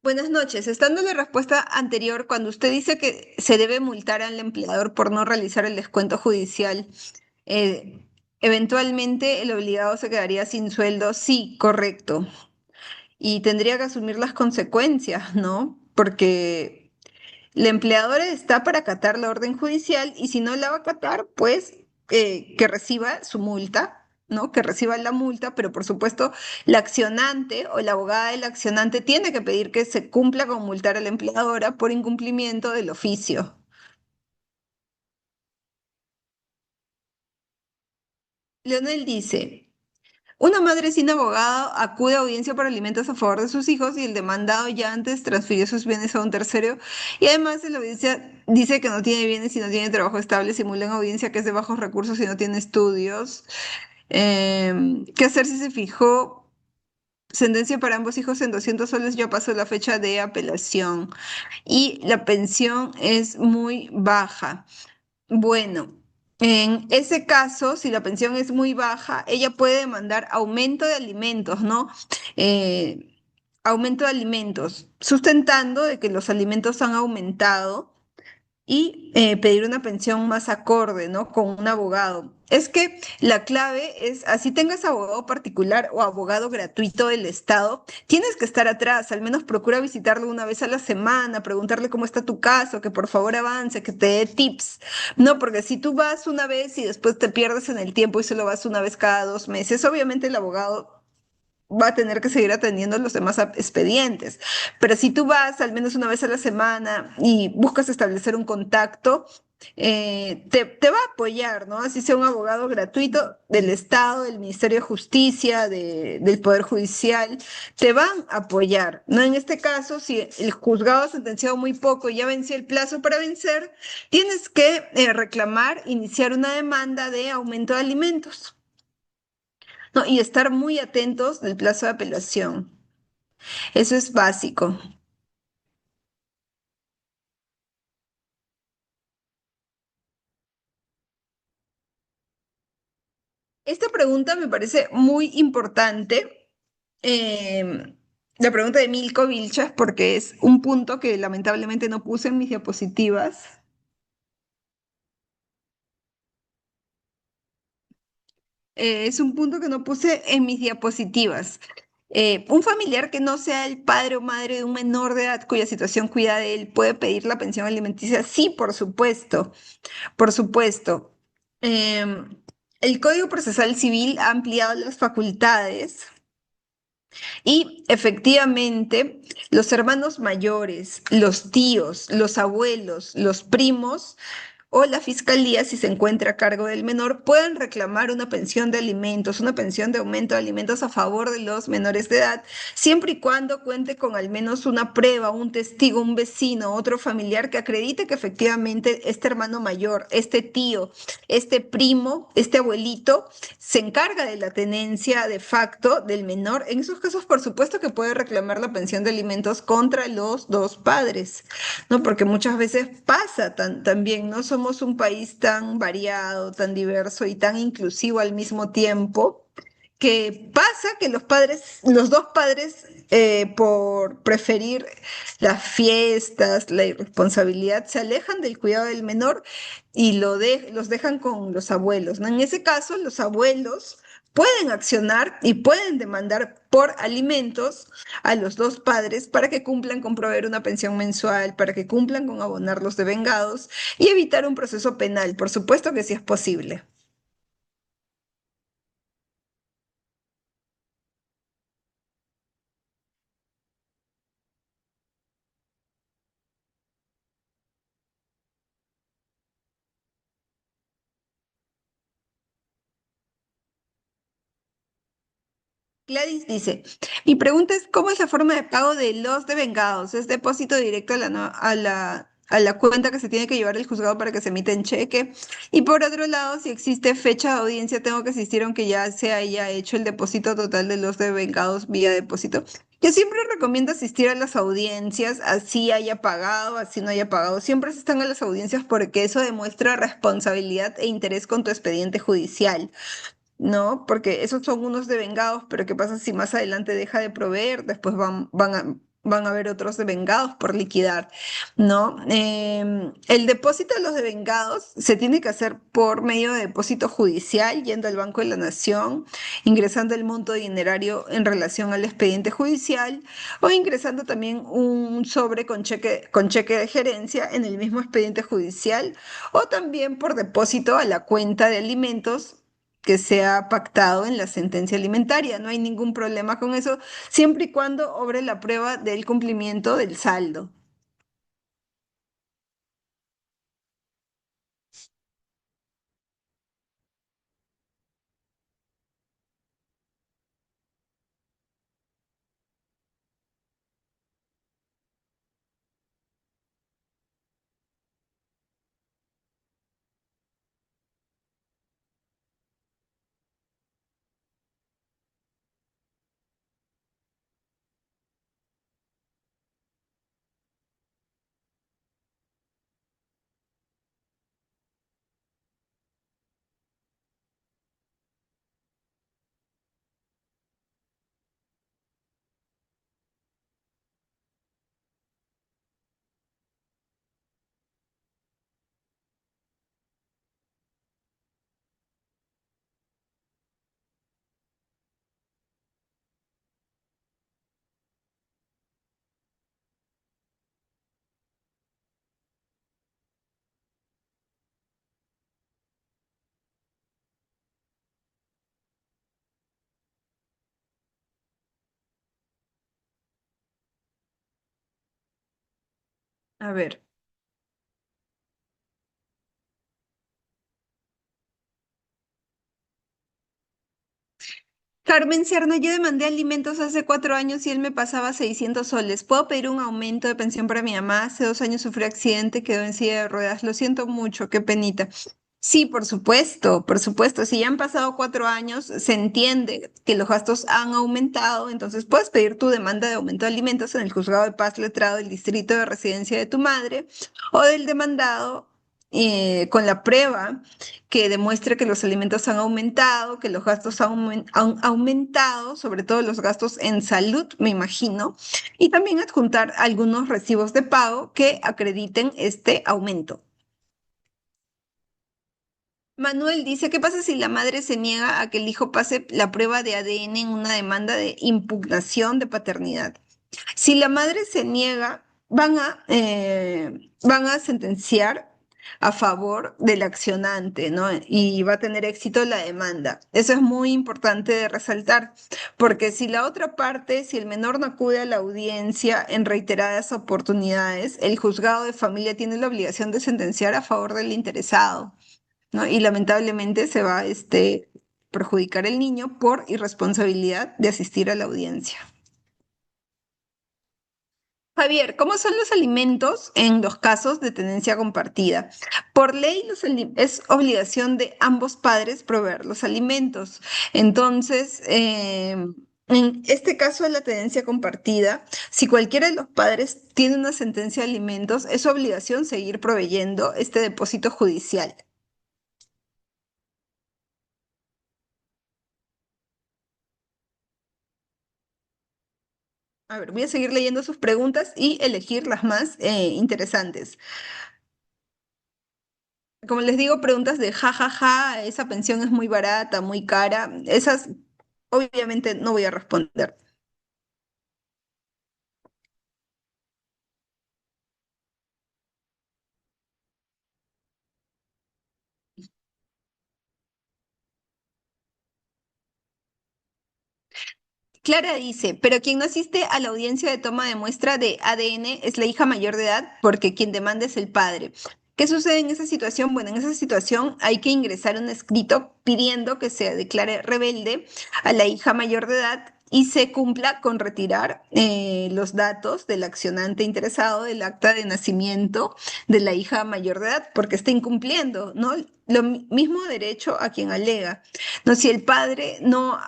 A: Buenas noches. Estando en la respuesta anterior, cuando usted dice que se debe multar al empleador por no realizar el descuento judicial, eh, eventualmente el obligado se quedaría sin sueldo. Sí, correcto. Y tendría que asumir las consecuencias, ¿no? Porque el empleador está para acatar la orden judicial y si no la va a acatar, pues que reciba su multa, ¿no? Que reciba la multa, pero por supuesto la accionante o la abogada del accionante tiene que pedir que se cumpla con multar a la empleadora por incumplimiento del oficio. Leonel dice, una madre sin abogado acude a audiencia por alimentos a favor de sus hijos y el demandado ya antes transfirió sus bienes a un tercero y además en la audiencia dice que no tiene bienes y no tiene trabajo estable, simula en audiencia que es de bajos recursos y no tiene estudios. ¿Qué hacer si se fijó sentencia para ambos hijos en 200 soles? Ya pasó la fecha de apelación y la pensión es muy baja. Bueno, en ese caso, si la pensión es muy baja, ella puede demandar aumento de alimentos, ¿no? Eh, aumento de alimentos, sustentando de que los alimentos han aumentado y pedir una pensión más acorde, ¿no? Con un abogado. Es que la clave es, así tengas abogado particular o abogado gratuito del Estado, tienes que estar atrás, al menos procura visitarlo una vez a la semana, preguntarle cómo está tu caso, que por favor avance, que te dé tips. No, porque si tú vas una vez y después te pierdes en el tiempo y solo vas una vez cada 2 meses, obviamente el abogado va a tener que seguir atendiendo los demás expedientes. Pero si tú vas al menos una vez a la semana y buscas establecer un contacto, te va a apoyar, ¿no? Así sea un abogado gratuito del Estado, del Ministerio de Justicia, del Poder Judicial, te van a apoyar, ¿no? En este caso, si el juzgado ha sentenciado muy poco y ya venció el plazo para vencer, tienes que reclamar, iniciar una demanda de aumento de alimentos. No, y estar muy atentos del plazo de apelación. Eso es básico. Esta pregunta me parece muy importante. La pregunta de Milko Vilchas, porque es un punto que lamentablemente no puse en mis diapositivas. Es un punto que no puse en mis diapositivas. Un familiar que no sea el padre o madre de un menor de edad cuya situación cuida de él puede pedir la pensión alimenticia. Sí, por supuesto. Por supuesto. El Código Procesal Civil ha ampliado las facultades y efectivamente los hermanos mayores, los tíos, los abuelos, los primos o la fiscalía, si se encuentra a cargo del menor, pueden reclamar una pensión de alimentos, una pensión de aumento de alimentos a favor de los menores de edad, siempre y cuando cuente con al menos una prueba, un testigo, un vecino, otro familiar que acredite que efectivamente este hermano mayor, este tío, este primo, este abuelito, se encarga de la tenencia de facto del menor. En esos casos, por supuesto que puede reclamar la pensión de alimentos contra los dos padres. ¿No? Porque muchas veces pasa también, no somos un país tan variado, tan diverso y tan inclusivo al mismo tiempo, que pasa que los padres, los dos padres, por preferir las fiestas, la irresponsabilidad, se alejan del cuidado del menor y los dejan con los abuelos, ¿no? En ese caso, los abuelos pueden accionar y pueden demandar por alimentos a los dos padres para que cumplan con proveer una pensión mensual, para que cumplan con abonar los devengados y evitar un proceso penal. Por supuesto que sí es posible. Gladys dice, mi pregunta es, ¿cómo es la forma de pago de los devengados? ¿Es depósito directo a la cuenta que se tiene que llevar el juzgado para que se emita en cheque? Y por otro lado, si existe fecha de audiencia, tengo que asistir aunque ya se haya hecho el depósito total de los devengados vía depósito. Yo siempre recomiendo asistir a las audiencias, así haya pagado, así no haya pagado. Siempre se están a las audiencias porque eso demuestra responsabilidad e interés con tu expediente judicial. ¿No? Porque esos son unos devengados, pero ¿qué pasa si más adelante deja de proveer? Después van a haber otros devengados por liquidar, ¿no? El depósito de los devengados se tiene que hacer por medio de depósito judicial, yendo al Banco de la Nación, ingresando el monto dinerario en relación al expediente judicial o ingresando también un sobre con cheque de gerencia en el mismo expediente judicial o también por depósito a la cuenta de alimentos que sea pactado en la sentencia alimentaria. No hay ningún problema con eso, siempre y cuando obre la prueba del cumplimiento del saldo. A ver. Carmen Serna, yo demandé alimentos hace 4 años y él me pasaba 600 soles. ¿Puedo pedir un aumento de pensión para mi mamá? Hace 2 años sufrió accidente, quedó en silla de ruedas. Lo siento mucho, qué penita. Sí, por supuesto, por supuesto. Si ya han pasado 4 años, se entiende que los gastos han aumentado, entonces puedes pedir tu demanda de aumento de alimentos en el juzgado de paz letrado del distrito de residencia de tu madre o del demandado con la prueba que demuestre que los alimentos han aumentado, que los gastos han aumentado, sobre todo los gastos en salud, me imagino, y también adjuntar algunos recibos de pago que acrediten este aumento. Manuel dice, ¿qué pasa si la madre se niega a que el hijo pase la prueba de ADN en una demanda de impugnación de paternidad? Si la madre se niega, van a sentenciar a favor del accionante, ¿no? Y va a tener éxito la demanda. Eso es muy importante de resaltar, porque si la otra parte, si el menor no acude a la audiencia en reiteradas oportunidades, el juzgado de familia tiene la obligación de sentenciar a favor del interesado, ¿no? Y lamentablemente se va, perjudicar el niño por irresponsabilidad de asistir a la audiencia. Javier, ¿cómo son los alimentos en los casos de tenencia compartida? Por ley es obligación de ambos padres proveer los alimentos. Entonces, en este caso de la tenencia compartida, si cualquiera de los padres tiene una sentencia de alimentos, es obligación seguir proveyendo este depósito judicial. A ver, voy a seguir leyendo sus preguntas y elegir las más interesantes. Como les digo, preguntas de ja, ja, ja, esa pensión es muy barata, muy cara. Esas obviamente no voy a responder. Clara dice, pero quien no asiste a la audiencia de toma de muestra de ADN es la hija mayor de edad porque quien demanda es el padre. ¿Qué sucede en esa situación? Bueno, en esa situación hay que ingresar un escrito pidiendo que se declare rebelde a la hija mayor de edad y se cumpla con retirar los datos del accionante interesado del acta de nacimiento de la hija mayor de edad, porque está incumpliendo, ¿no? Mismo derecho a quien alega. No, si el padre no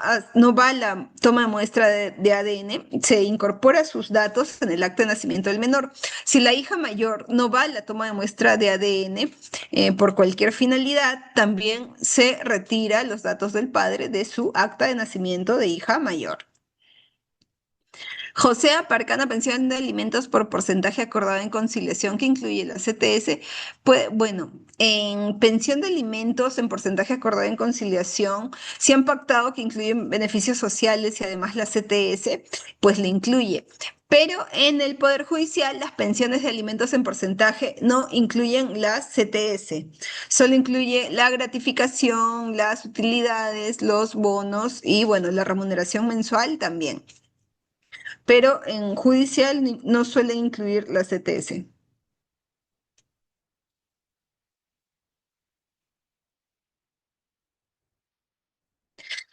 A: va a la toma de muestra de ADN, se incorpora sus datos en el acta de nacimiento del menor. Si la hija mayor no va a la toma de muestra de ADN por cualquier finalidad, también se retira los datos del padre de su acta de nacimiento de hija mayor. José aparca pensión de alimentos por porcentaje acordado en conciliación que incluye la CTS. Pues, bueno, en pensión de alimentos en porcentaje acordado en conciliación, si han pactado que incluyen beneficios sociales y además la CTS, pues le incluye. Pero en el Poder Judicial, las pensiones de alimentos en porcentaje no incluyen la CTS. Solo incluye la gratificación, las utilidades, los bonos y, bueno, la remuneración mensual también, pero en judicial no suele incluir la CTS.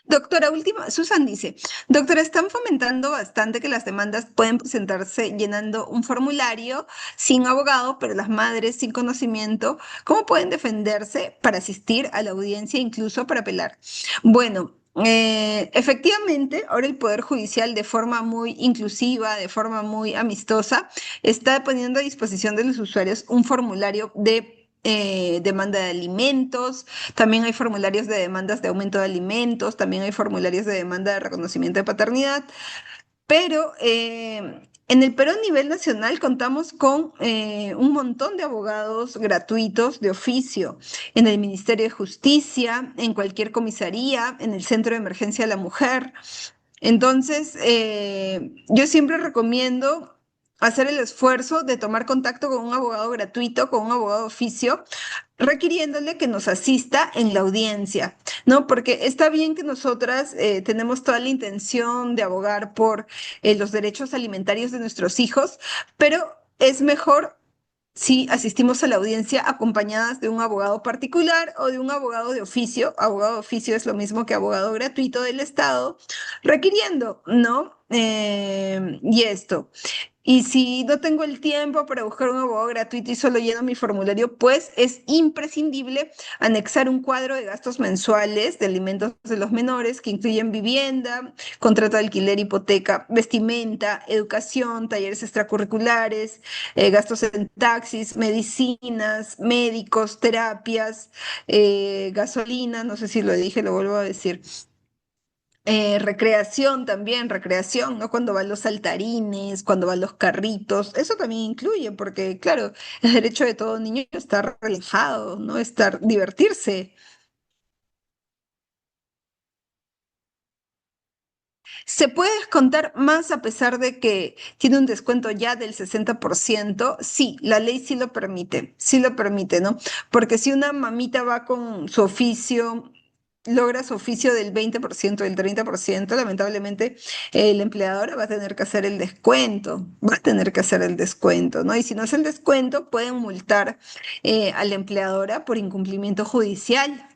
A: Doctora, última, Susan dice, doctora, están fomentando bastante que las demandas pueden presentarse llenando un formulario sin abogado, pero las madres sin conocimiento, ¿cómo pueden defenderse para asistir a la audiencia, incluso para apelar? Bueno, efectivamente, ahora el Poder Judicial de forma muy inclusiva, de forma muy amistosa, está poniendo a disposición de los usuarios un formulario de demanda de alimentos, también hay formularios de demandas de aumento de alimentos, también hay formularios de demanda de reconocimiento de paternidad, pero en el Perú a nivel nacional contamos con un montón de abogados gratuitos de oficio en el Ministerio de Justicia, en cualquier comisaría, en el Centro de Emergencia de la Mujer. Entonces, yo siempre recomiendo hacer el esfuerzo de tomar contacto con un abogado gratuito, con un abogado de oficio, requiriéndole que nos asista en la audiencia, ¿no? Porque está bien que nosotras tenemos toda la intención de abogar por los derechos alimentarios de nuestros hijos, pero es mejor si asistimos a la audiencia acompañadas de un abogado particular o de un abogado de oficio. Abogado de oficio es lo mismo que abogado gratuito del Estado, requiriendo, ¿no? Y esto. Y si no tengo el tiempo para buscar un abogado gratuito y solo lleno mi formulario, pues es imprescindible anexar un cuadro de gastos mensuales de alimentos de los menores que incluyen vivienda, contrato de alquiler, hipoteca, vestimenta, educación, talleres extracurriculares, gastos en taxis, medicinas, médicos, terapias, gasolina, no sé si lo dije, lo vuelvo a decir. Recreación también, recreación, ¿no? Cuando van los saltarines, cuando van los carritos, eso también incluye, porque claro, es derecho de todo niño estar relajado, ¿no? Estar, divertirse. ¿Se puede descontar más a pesar de que tiene un descuento ya del 60%? Sí, la ley sí lo permite, ¿no? Porque si una mamita va con su oficio, logra su oficio del 20%, del 30%, lamentablemente el empleador va a tener que hacer el descuento, va a tener que hacer el descuento, ¿no? Y si no hace el descuento, pueden multar a la empleadora por incumplimiento judicial.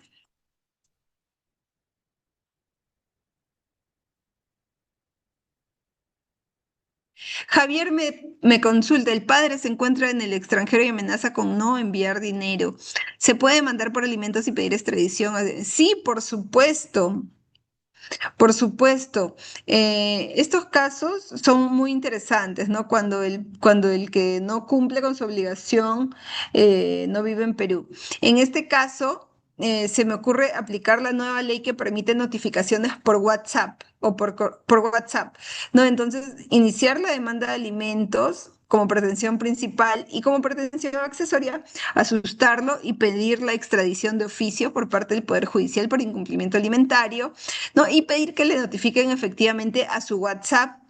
A: Javier me consulta, el padre se encuentra en el extranjero y amenaza con no enviar dinero. ¿Se puede mandar por alimentos y pedir extradición? Sí, por supuesto, por supuesto. Estos casos son muy interesantes, ¿no? Cuando el que no cumple con su obligación no vive en Perú. En este caso, se me ocurre aplicar la nueva ley que permite notificaciones por WhatsApp o por WhatsApp, ¿no? Entonces, iniciar la demanda de alimentos como pretensión principal y como pretensión accesoria, asustarlo y pedir la extradición de oficio por parte del Poder Judicial por incumplimiento alimentario, ¿no? Y pedir que le notifiquen efectivamente a su WhatsApp,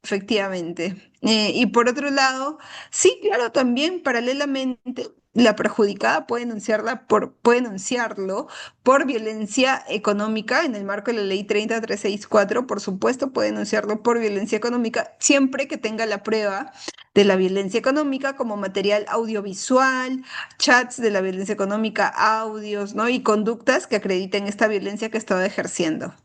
A: efectivamente. Y por otro lado, sí, claro, también paralelamente la perjudicada puede denunciarlo por violencia económica en el marco de la ley 30364, por supuesto, puede denunciarlo por violencia económica siempre que tenga la prueba de la violencia económica como material audiovisual, chats de la violencia económica, audios, ¿no? Y conductas que acrediten esta violencia que estaba ejerciendo.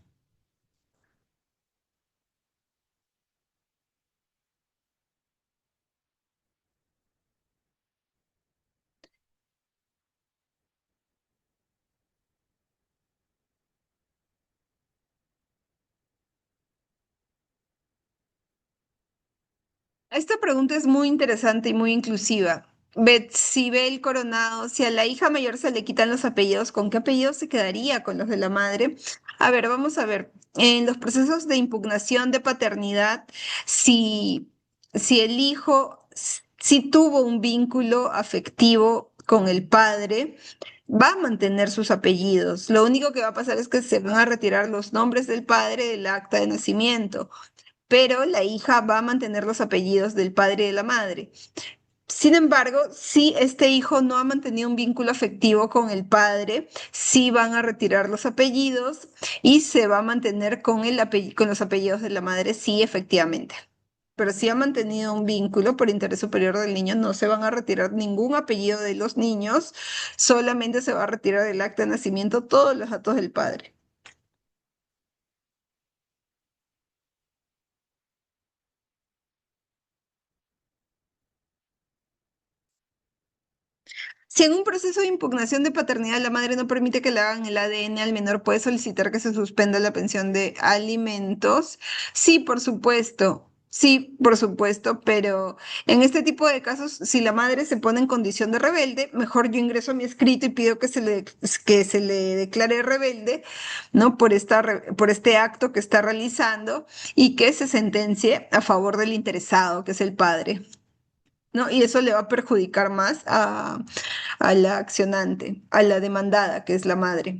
A: Esta pregunta es muy interesante y muy inclusiva. Betsibel Coronado, si a la hija mayor se le quitan los apellidos, ¿con qué apellido se quedaría con los de la madre? A ver, vamos a ver. En los procesos de impugnación de paternidad, si, si el hijo si tuvo un vínculo afectivo con el padre, va a mantener sus apellidos. Lo único que va a pasar es que se van a retirar los nombres del padre del acta de nacimiento, pero la hija va a mantener los apellidos del padre y de la madre. Sin embargo, si este hijo no ha mantenido un vínculo afectivo con el padre, sí van a retirar los apellidos y se va a mantener con con los apellidos de la madre, sí, efectivamente. Pero si ha mantenido un vínculo por interés superior del niño, no se van a retirar ningún apellido de los niños, solamente se va a retirar del acta de nacimiento todos los datos del padre. Si en un proceso de impugnación de paternidad la madre no permite que le hagan el ADN al menor, puede solicitar que se suspenda la pensión de alimentos. Sí, por supuesto. Sí, por supuesto, pero en este tipo de casos, si la madre se pone en condición de rebelde, mejor yo ingreso mi escrito y pido que se le declare rebelde, ¿no? Por este acto que está realizando y que se sentencie a favor del interesado, que es el padre. ¿No? Y eso le va a perjudicar más a la accionante, a la demandada, que es la madre.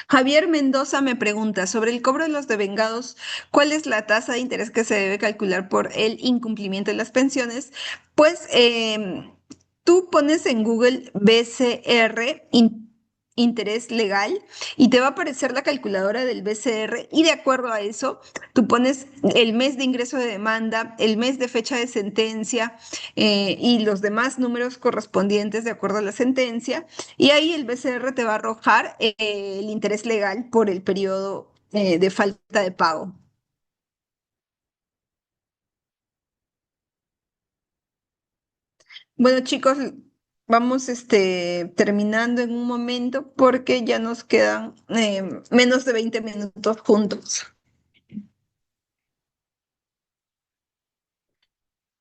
A: Javier Mendoza me pregunta sobre el cobro de los devengados, ¿cuál es la tasa de interés que se debe calcular por el incumplimiento de las pensiones? Pues tú pones en Google BCR, interés legal, y te va a aparecer la calculadora del BCR y de acuerdo a eso, tú pones el mes de ingreso de demanda, el mes de fecha de sentencia y los demás números correspondientes de acuerdo a la sentencia. Y ahí el BCR te va a arrojar el interés legal por el periodo de falta de pago. Bueno, chicos, vamos terminando en un momento porque ya nos quedan menos de 20 minutos juntos.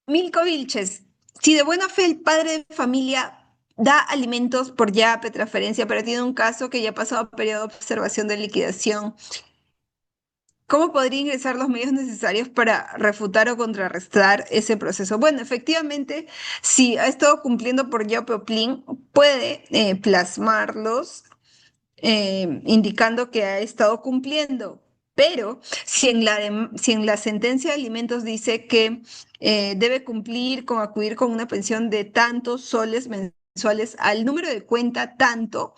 A: Milko Vilches, si de buena fe el padre de familia da alimentos por yape, transferencia, pero tiene un caso que ya ha pasado periodo de observación de liquidación, ¿cómo podría ingresar los medios necesarios para refutar o contrarrestar ese proceso? Bueno, efectivamente, si ha estado cumpliendo por Yape o Plin, puede plasmarlos indicando que ha estado cumpliendo. Pero si en la sentencia de alimentos dice que debe cumplir con acudir con una pensión de tantos soles mensuales al número de cuenta tanto,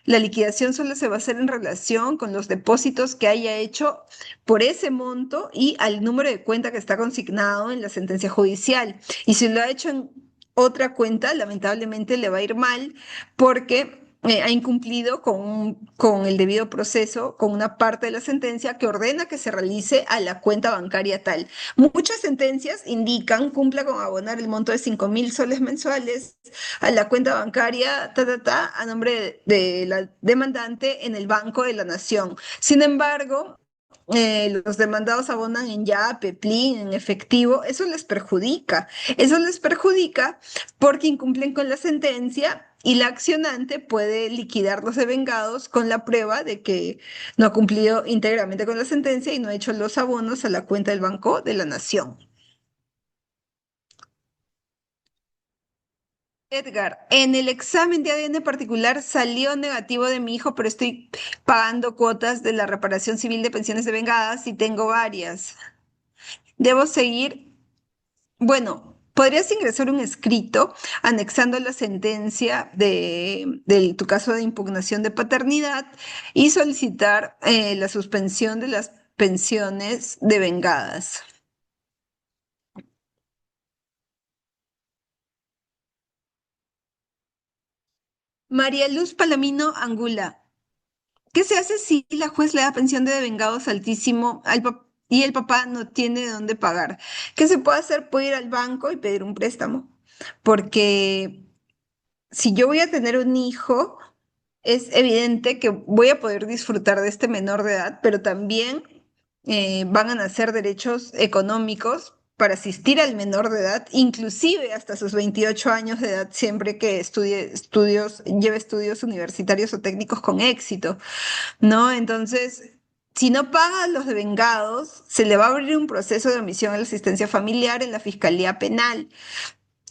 A: la liquidación solo se va a hacer en relación con los depósitos que haya hecho por ese monto y al número de cuenta que está consignado en la sentencia judicial. Y si lo ha hecho en otra cuenta, lamentablemente le va a ir mal porque ha incumplido con el debido proceso, con una parte de la sentencia que ordena que se realice a la cuenta bancaria tal. Muchas sentencias indican cumpla con abonar el monto de 5.000 soles mensuales a la cuenta bancaria, a nombre de la demandante en el Banco de la Nación. Sin embargo, los demandados abonan en Yape, Plin, en efectivo, eso les perjudica porque incumplen con la sentencia y la accionante puede liquidar los devengados con la prueba de que no ha cumplido íntegramente con la sentencia y no ha hecho los abonos a la cuenta del Banco de la Nación. Edgar, en el examen de ADN particular salió negativo de mi hijo, pero estoy pagando cuotas de la reparación civil de pensiones de vengadas y tengo varias. ¿Debo seguir? Bueno, podrías ingresar un escrito anexando la sentencia de tu caso de impugnación de paternidad y solicitar la suspensión de las pensiones de vengadas. María Luz Palamino Angula. ¿Qué se hace si la juez le da pensión de devengados altísimo y el papá no tiene de dónde pagar? ¿Qué se puede hacer? Puede ir al banco y pedir un préstamo. Porque si yo voy a tener un hijo, es evidente que voy a poder disfrutar de este menor de edad, pero también van a nacer derechos económicos para asistir al menor de edad, inclusive hasta sus 28 años de edad, siempre que lleve estudios universitarios o técnicos con éxito, ¿no? Entonces, si no paga los devengados, se le va a abrir un proceso de omisión a la asistencia familiar en la Fiscalía Penal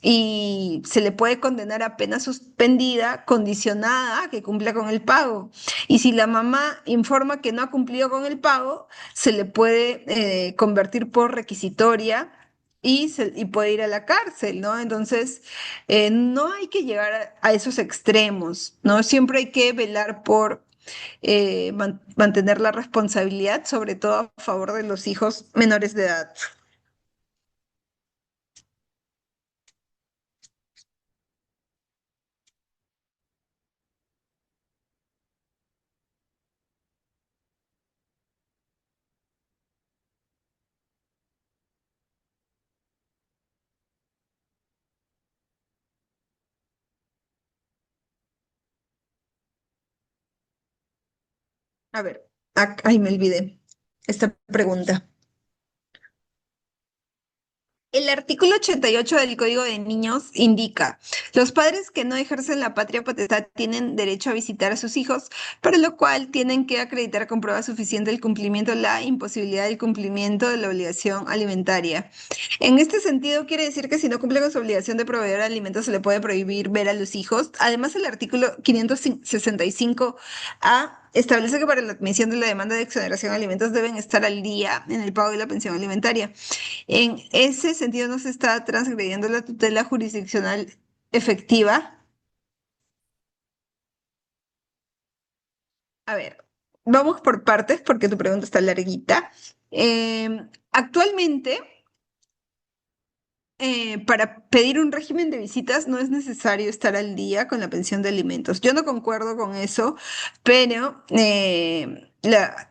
A: y se le puede condenar a pena suspendida condicionada a que cumpla con el pago. Y si la mamá informa que no ha cumplido con el pago, se le puede convertir por requisitoria y puede ir a la cárcel, ¿no? Entonces, no hay que llegar a esos extremos, ¿no? Siempre hay que velar por mantener la responsabilidad, sobre todo a favor de los hijos menores de edad. A ver, ay, me olvidé esta pregunta. El artículo 88 del Código de Niños indica, los padres que no ejercen la patria potestad tienen derecho a visitar a sus hijos, para lo cual tienen que acreditar con prueba suficiente el cumplimiento, la imposibilidad del cumplimiento de la obligación alimentaria. En este sentido, quiere decir que si no cumple con su obligación de proveer alimentos, se le puede prohibir ver a los hijos. Además, el artículo 565A establece que para la admisión de la demanda de exoneración de alimentos deben estar al día en el pago de la pensión alimentaria. En ese sentido, no se está transgrediendo la tutela jurisdiccional efectiva. A ver, vamos por partes porque tu pregunta está larguita. Actualmente, para pedir un régimen de visitas no es necesario estar al día con la pensión de alimentos. Yo no concuerdo con eso, pero la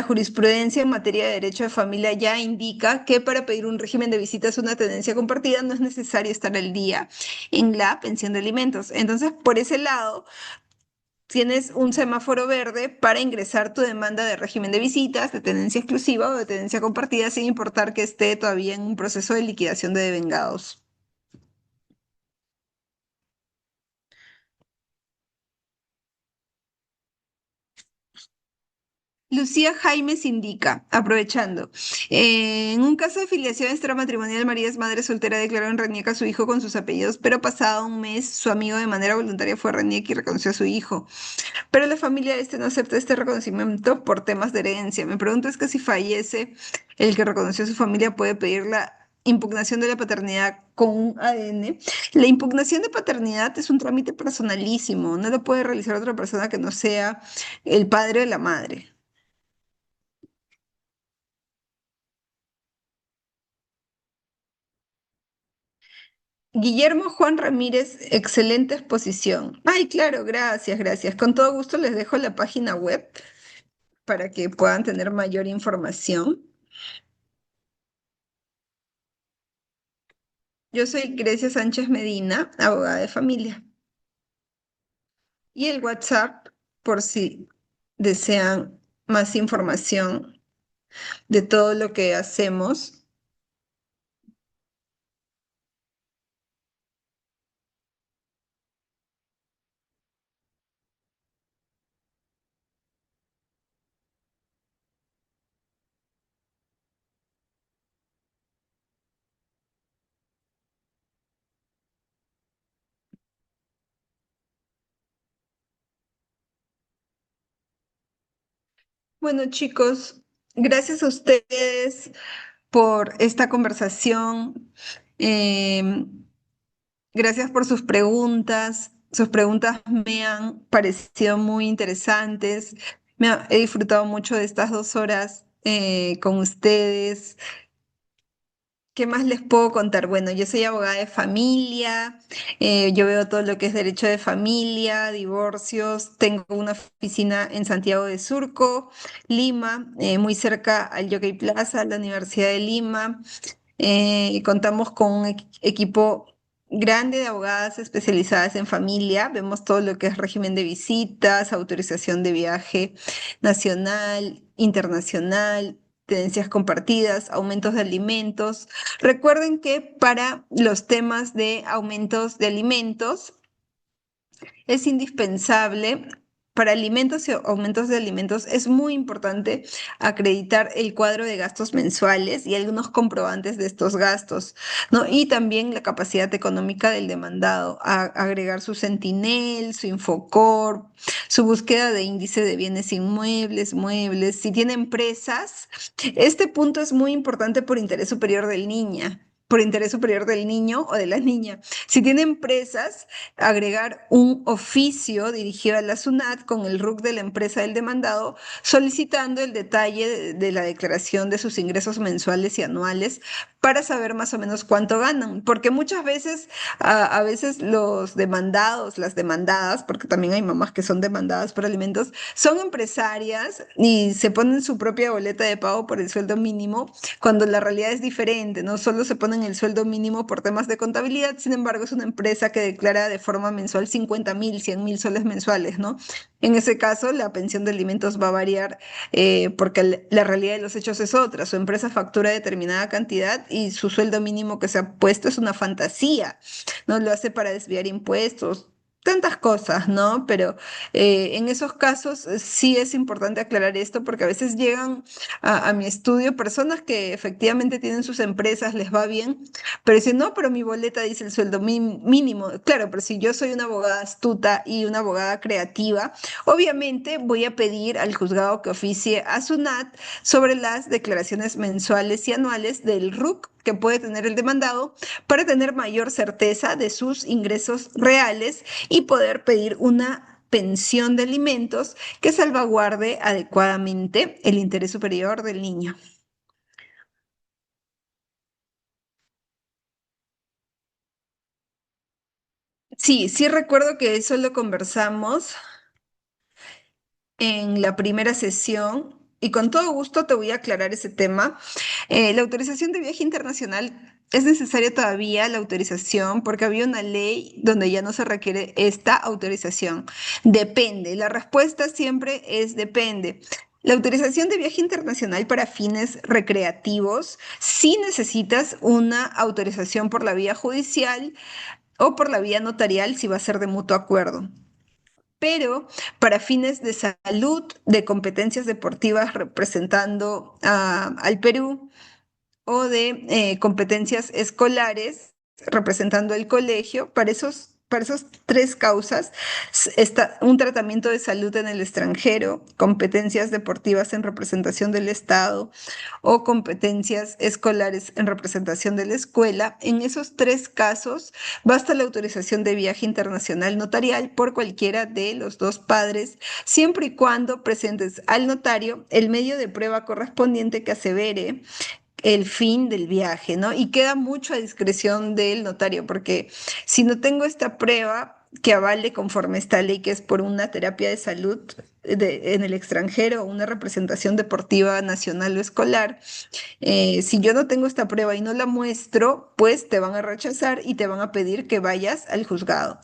A: jurisprudencia en materia de derecho de familia ya indica que para pedir un régimen de visitas, una tenencia compartida, no es necesario estar al día en la pensión de alimentos. Entonces, por ese lado, tienes un semáforo verde para ingresar tu demanda de régimen de visitas, de tenencia exclusiva o de tenencia compartida, sin importar que esté todavía en un proceso de liquidación de devengados. Lucía Jaimes indica, aprovechando, en un caso de filiación extramatrimonial, María es madre soltera, declaró en Reñeca a su hijo con sus apellidos, pero pasado un mes, su amigo de manera voluntaria fue a Reñeca y reconoció a su hijo. Pero la familia de este no acepta este reconocimiento por temas de herencia. Me pregunto es que si fallece el que reconoció a su familia puede pedir la impugnación de la paternidad con un ADN. La impugnación de paternidad es un trámite personalísimo, no lo puede realizar otra persona que no sea el padre o la madre. Guillermo Juan Ramírez, excelente exposición. Ay, claro, gracias, gracias. Con todo gusto les dejo la página web para que puedan tener mayor información. Yo soy Grecia Sánchez Medina, abogada de familia. Y el WhatsApp, por si desean más información de todo lo que hacemos. Bueno, chicos, gracias a ustedes por esta conversación. Em, Gracias por sus preguntas. Sus preguntas me han parecido muy interesantes. He disfrutado mucho de estas 2 horas con ustedes. ¿Qué más les puedo contar? Bueno, yo soy abogada de familia, yo veo todo lo que es derecho de familia, divorcios. Tengo una oficina en Santiago de Surco, Lima, muy cerca al Jockey Plaza, la Universidad de Lima. Contamos con un equipo grande de abogadas especializadas en familia. Vemos todo lo que es régimen de visitas, autorización de viaje nacional, internacional, tenencias compartidas, aumentos de alimentos. Recuerden que para los temas de aumentos de alimentos, es indispensable para alimentos y aumentos de alimentos, es muy importante acreditar el cuadro de gastos mensuales y algunos comprobantes de estos gastos, ¿no? Y también la capacidad económica del demandado, agregar su Centinel, su Infocorp, su búsqueda de índice de bienes inmuebles, muebles. Si tiene empresas, este punto es muy importante por interés superior del niña. Por interés superior del niño o de la niña. Si tiene empresas, agregar un oficio dirigido a la SUNAT con el RUC de la empresa del demandado, solicitando el detalle de la declaración de sus ingresos mensuales y anuales para saber más o menos cuánto ganan, porque muchas veces, a veces los demandados, las demandadas, porque también hay mamás que son demandadas por alimentos, son empresarias y se ponen su propia boleta de pago por el sueldo mínimo, cuando la realidad es diferente, no solo se ponen el sueldo mínimo por temas de contabilidad, sin embargo es una empresa que declara de forma mensual 50.000, 100.000 soles mensuales, ¿no? En ese caso, la pensión de alimentos va a variar porque la realidad de los hechos es otra. Su empresa factura determinada cantidad y su sueldo mínimo que se ha puesto es una fantasía, ¿no? Lo hace para desviar impuestos, tantas cosas, ¿no? Pero en esos casos sí es importante aclarar esto porque a veces llegan a mi estudio personas que efectivamente tienen sus empresas, les va bien, pero dicen, no, pero mi boleta dice el sueldo mínimo. Claro, pero si yo soy una abogada astuta y una abogada creativa, obviamente voy a pedir al juzgado que oficie a SUNAT sobre las declaraciones mensuales y anuales del RUC que puede tener el demandado para tener mayor certeza de sus ingresos reales y poder pedir una pensión de alimentos que salvaguarde adecuadamente el interés superior del niño. Sí, sí recuerdo que eso lo conversamos en la primera sesión y con todo gusto te voy a aclarar ese tema. La autorización de viaje internacional es necesaria todavía la autorización porque había una ley donde ya no se requiere esta autorización. Depende, la respuesta siempre es depende. La autorización de viaje internacional para fines recreativos sí necesitas una autorización por la vía judicial o por la vía notarial si va a ser de mutuo acuerdo, pero para fines de salud, de competencias deportivas representando al Perú o de competencias escolares representando el colegio, para esos tres causas está un tratamiento de salud en el extranjero, competencias deportivas en representación del Estado o competencias escolares en representación de la escuela. En esos tres casos basta la autorización de viaje internacional notarial por cualquiera de los dos padres, siempre y cuando presentes al notario el medio de prueba correspondiente que asevere el fin del viaje, ¿no? Y queda mucho a discreción del notario, porque si no tengo esta prueba que avale conforme esta ley, que es por una terapia de salud en el extranjero o una representación deportiva nacional o escolar, si yo no tengo esta prueba y no la muestro, pues te van a rechazar y te van a pedir que vayas al juzgado.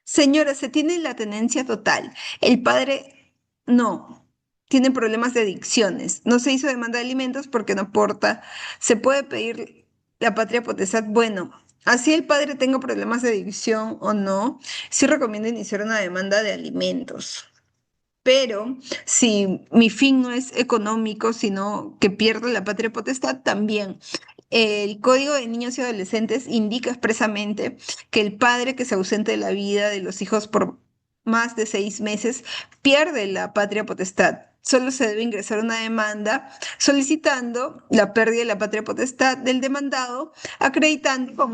A: Señora, se tiene la tenencia total. El padre no, tiene problemas de adicciones. No se hizo demanda de alimentos porque no aporta. Se puede pedir la patria potestad. Bueno, así el padre tenga problemas de adicción o no, sí recomiendo iniciar una demanda de alimentos. Pero si mi fin no es económico, sino que pierdo la patria potestad, también. El Código de Niños y Adolescentes indica expresamente que el padre que se ausente de la vida de los hijos por más de 6 meses pierde la patria potestad. Solo se debe ingresar una demanda solicitando la pérdida de la patria potestad del demandado, acreditando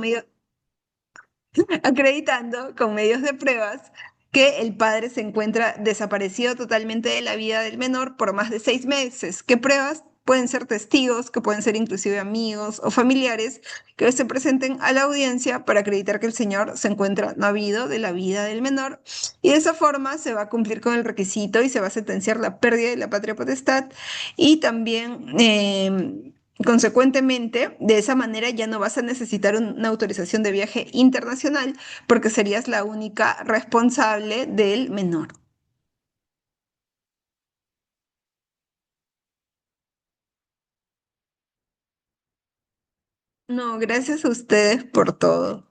A: acreditando con medios de pruebas que el padre se encuentra desaparecido totalmente de la vida del menor por más de 6 meses. ¿Qué pruebas? pueden ser testigos, que pueden ser inclusive amigos o familiares, que se presenten a la audiencia para acreditar que el señor se encuentra no habido de la vida del menor y de esa forma se va a cumplir con el requisito y se va a sentenciar la pérdida de la patria potestad y también... consecuentemente, de esa manera ya no vas a necesitar una autorización de viaje internacional porque serías la única responsable del menor. No, gracias a ustedes por todo.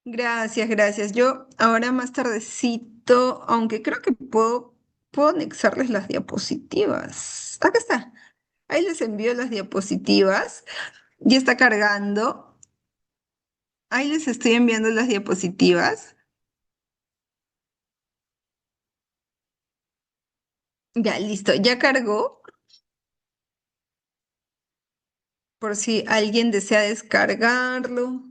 A: Gracias, gracias. Yo ahora más tardecito, aunque creo que puedo anexarles las diapositivas. Acá está. Ahí les envío las diapositivas. Ya está cargando. Ahí les estoy enviando las diapositivas. Ya, listo. Ya cargó. Por si alguien desea descargarlo.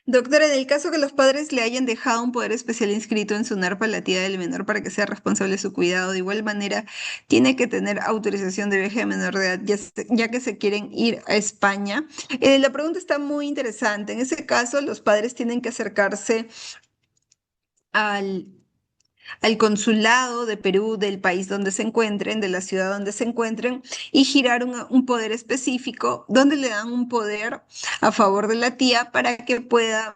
A: Doctora, en el caso que los padres le hayan dejado un poder especial inscrito en su NARPA la tía del menor para que sea responsable de su cuidado, de igual manera tiene que tener autorización de viaje de menor de edad, ya que se quieren ir a España. La pregunta está muy interesante. En ese caso, los padres tienen que acercarse al al consulado de Perú del país donde se encuentren, de la ciudad donde se encuentren, y girar un poder específico donde le dan un poder a favor de la tía para que pueda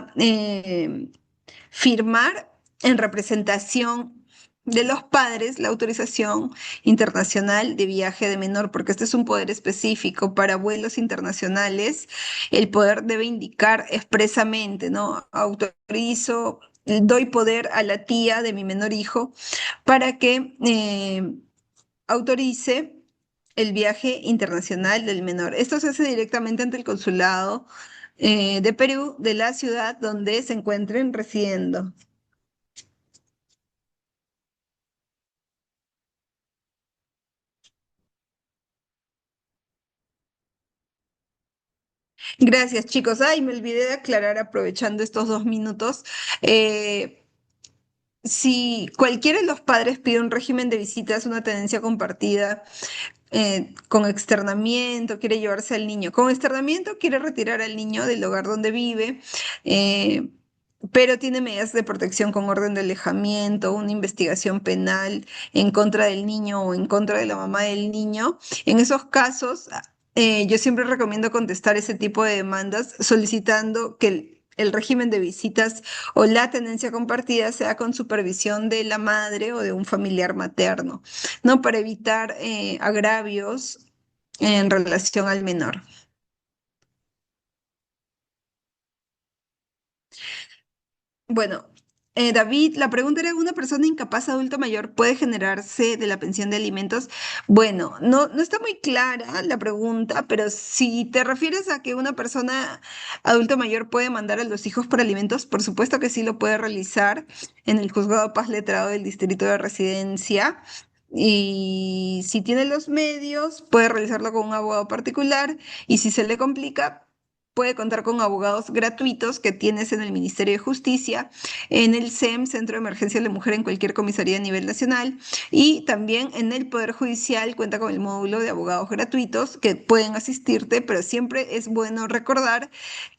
A: firmar en representación de los padres la autorización internacional de viaje de menor, porque este es un poder específico para vuelos internacionales. El poder debe indicar expresamente, ¿no? Autorizo, doy poder a la tía de mi menor hijo para que autorice el viaje internacional del menor. Esto se hace directamente ante el consulado de Perú de la ciudad donde se encuentren residiendo. Gracias, chicos. Ay, me olvidé de aclarar aprovechando estos 2 minutos. Eh, si cualquiera de los padres pide un régimen de visitas, una tenencia compartida, con externamiento, quiere llevarse al niño. Con externamiento quiere retirar al niño del hogar donde vive, eh, pero tiene medidas de protección con orden de alejamiento, una investigación penal en contra del niño o en contra de la mamá del niño. En esos casos, yo siempre recomiendo contestar ese tipo de demandas solicitando que el régimen de visitas o la tenencia compartida sea con supervisión de la madre o de un familiar materno. ¿No? Para evitar agravios en relación al menor. Bueno, David, la pregunta era, ¿una persona incapaz adulto mayor puede generarse de la pensión de alimentos? Bueno, no está muy clara la pregunta, pero si te refieres a que una persona adulto mayor puede mandar a los hijos por alimentos, por supuesto que sí lo puede realizar en el Juzgado de Paz Letrado del Distrito de Residencia. Y si tiene los medios, puede realizarlo con un abogado particular. Y si se le complica, puede contar con abogados gratuitos que tienes en el Ministerio de Justicia, en el CEM, Centro de Emergencia de la Mujer, en cualquier comisaría a nivel nacional, y también en el Poder Judicial cuenta con el módulo de abogados gratuitos que pueden asistirte, pero siempre es bueno recordar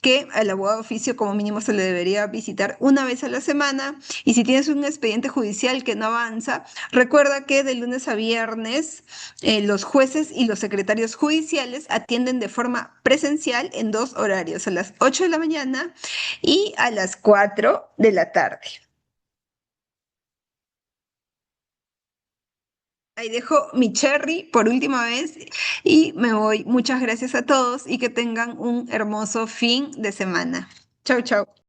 A: que al abogado de oficio como mínimo se le debería visitar una vez a la semana, y si tienes un expediente judicial que no avanza, recuerda que de lunes a viernes los jueces y los secretarios judiciales atienden de forma presencial en dos horarios, a las 8 de la mañana y a las 4 de la tarde. Ahí dejo mi cherry por última vez y me voy. Muchas gracias a todos y que tengan un hermoso fin de semana. Chau, chau.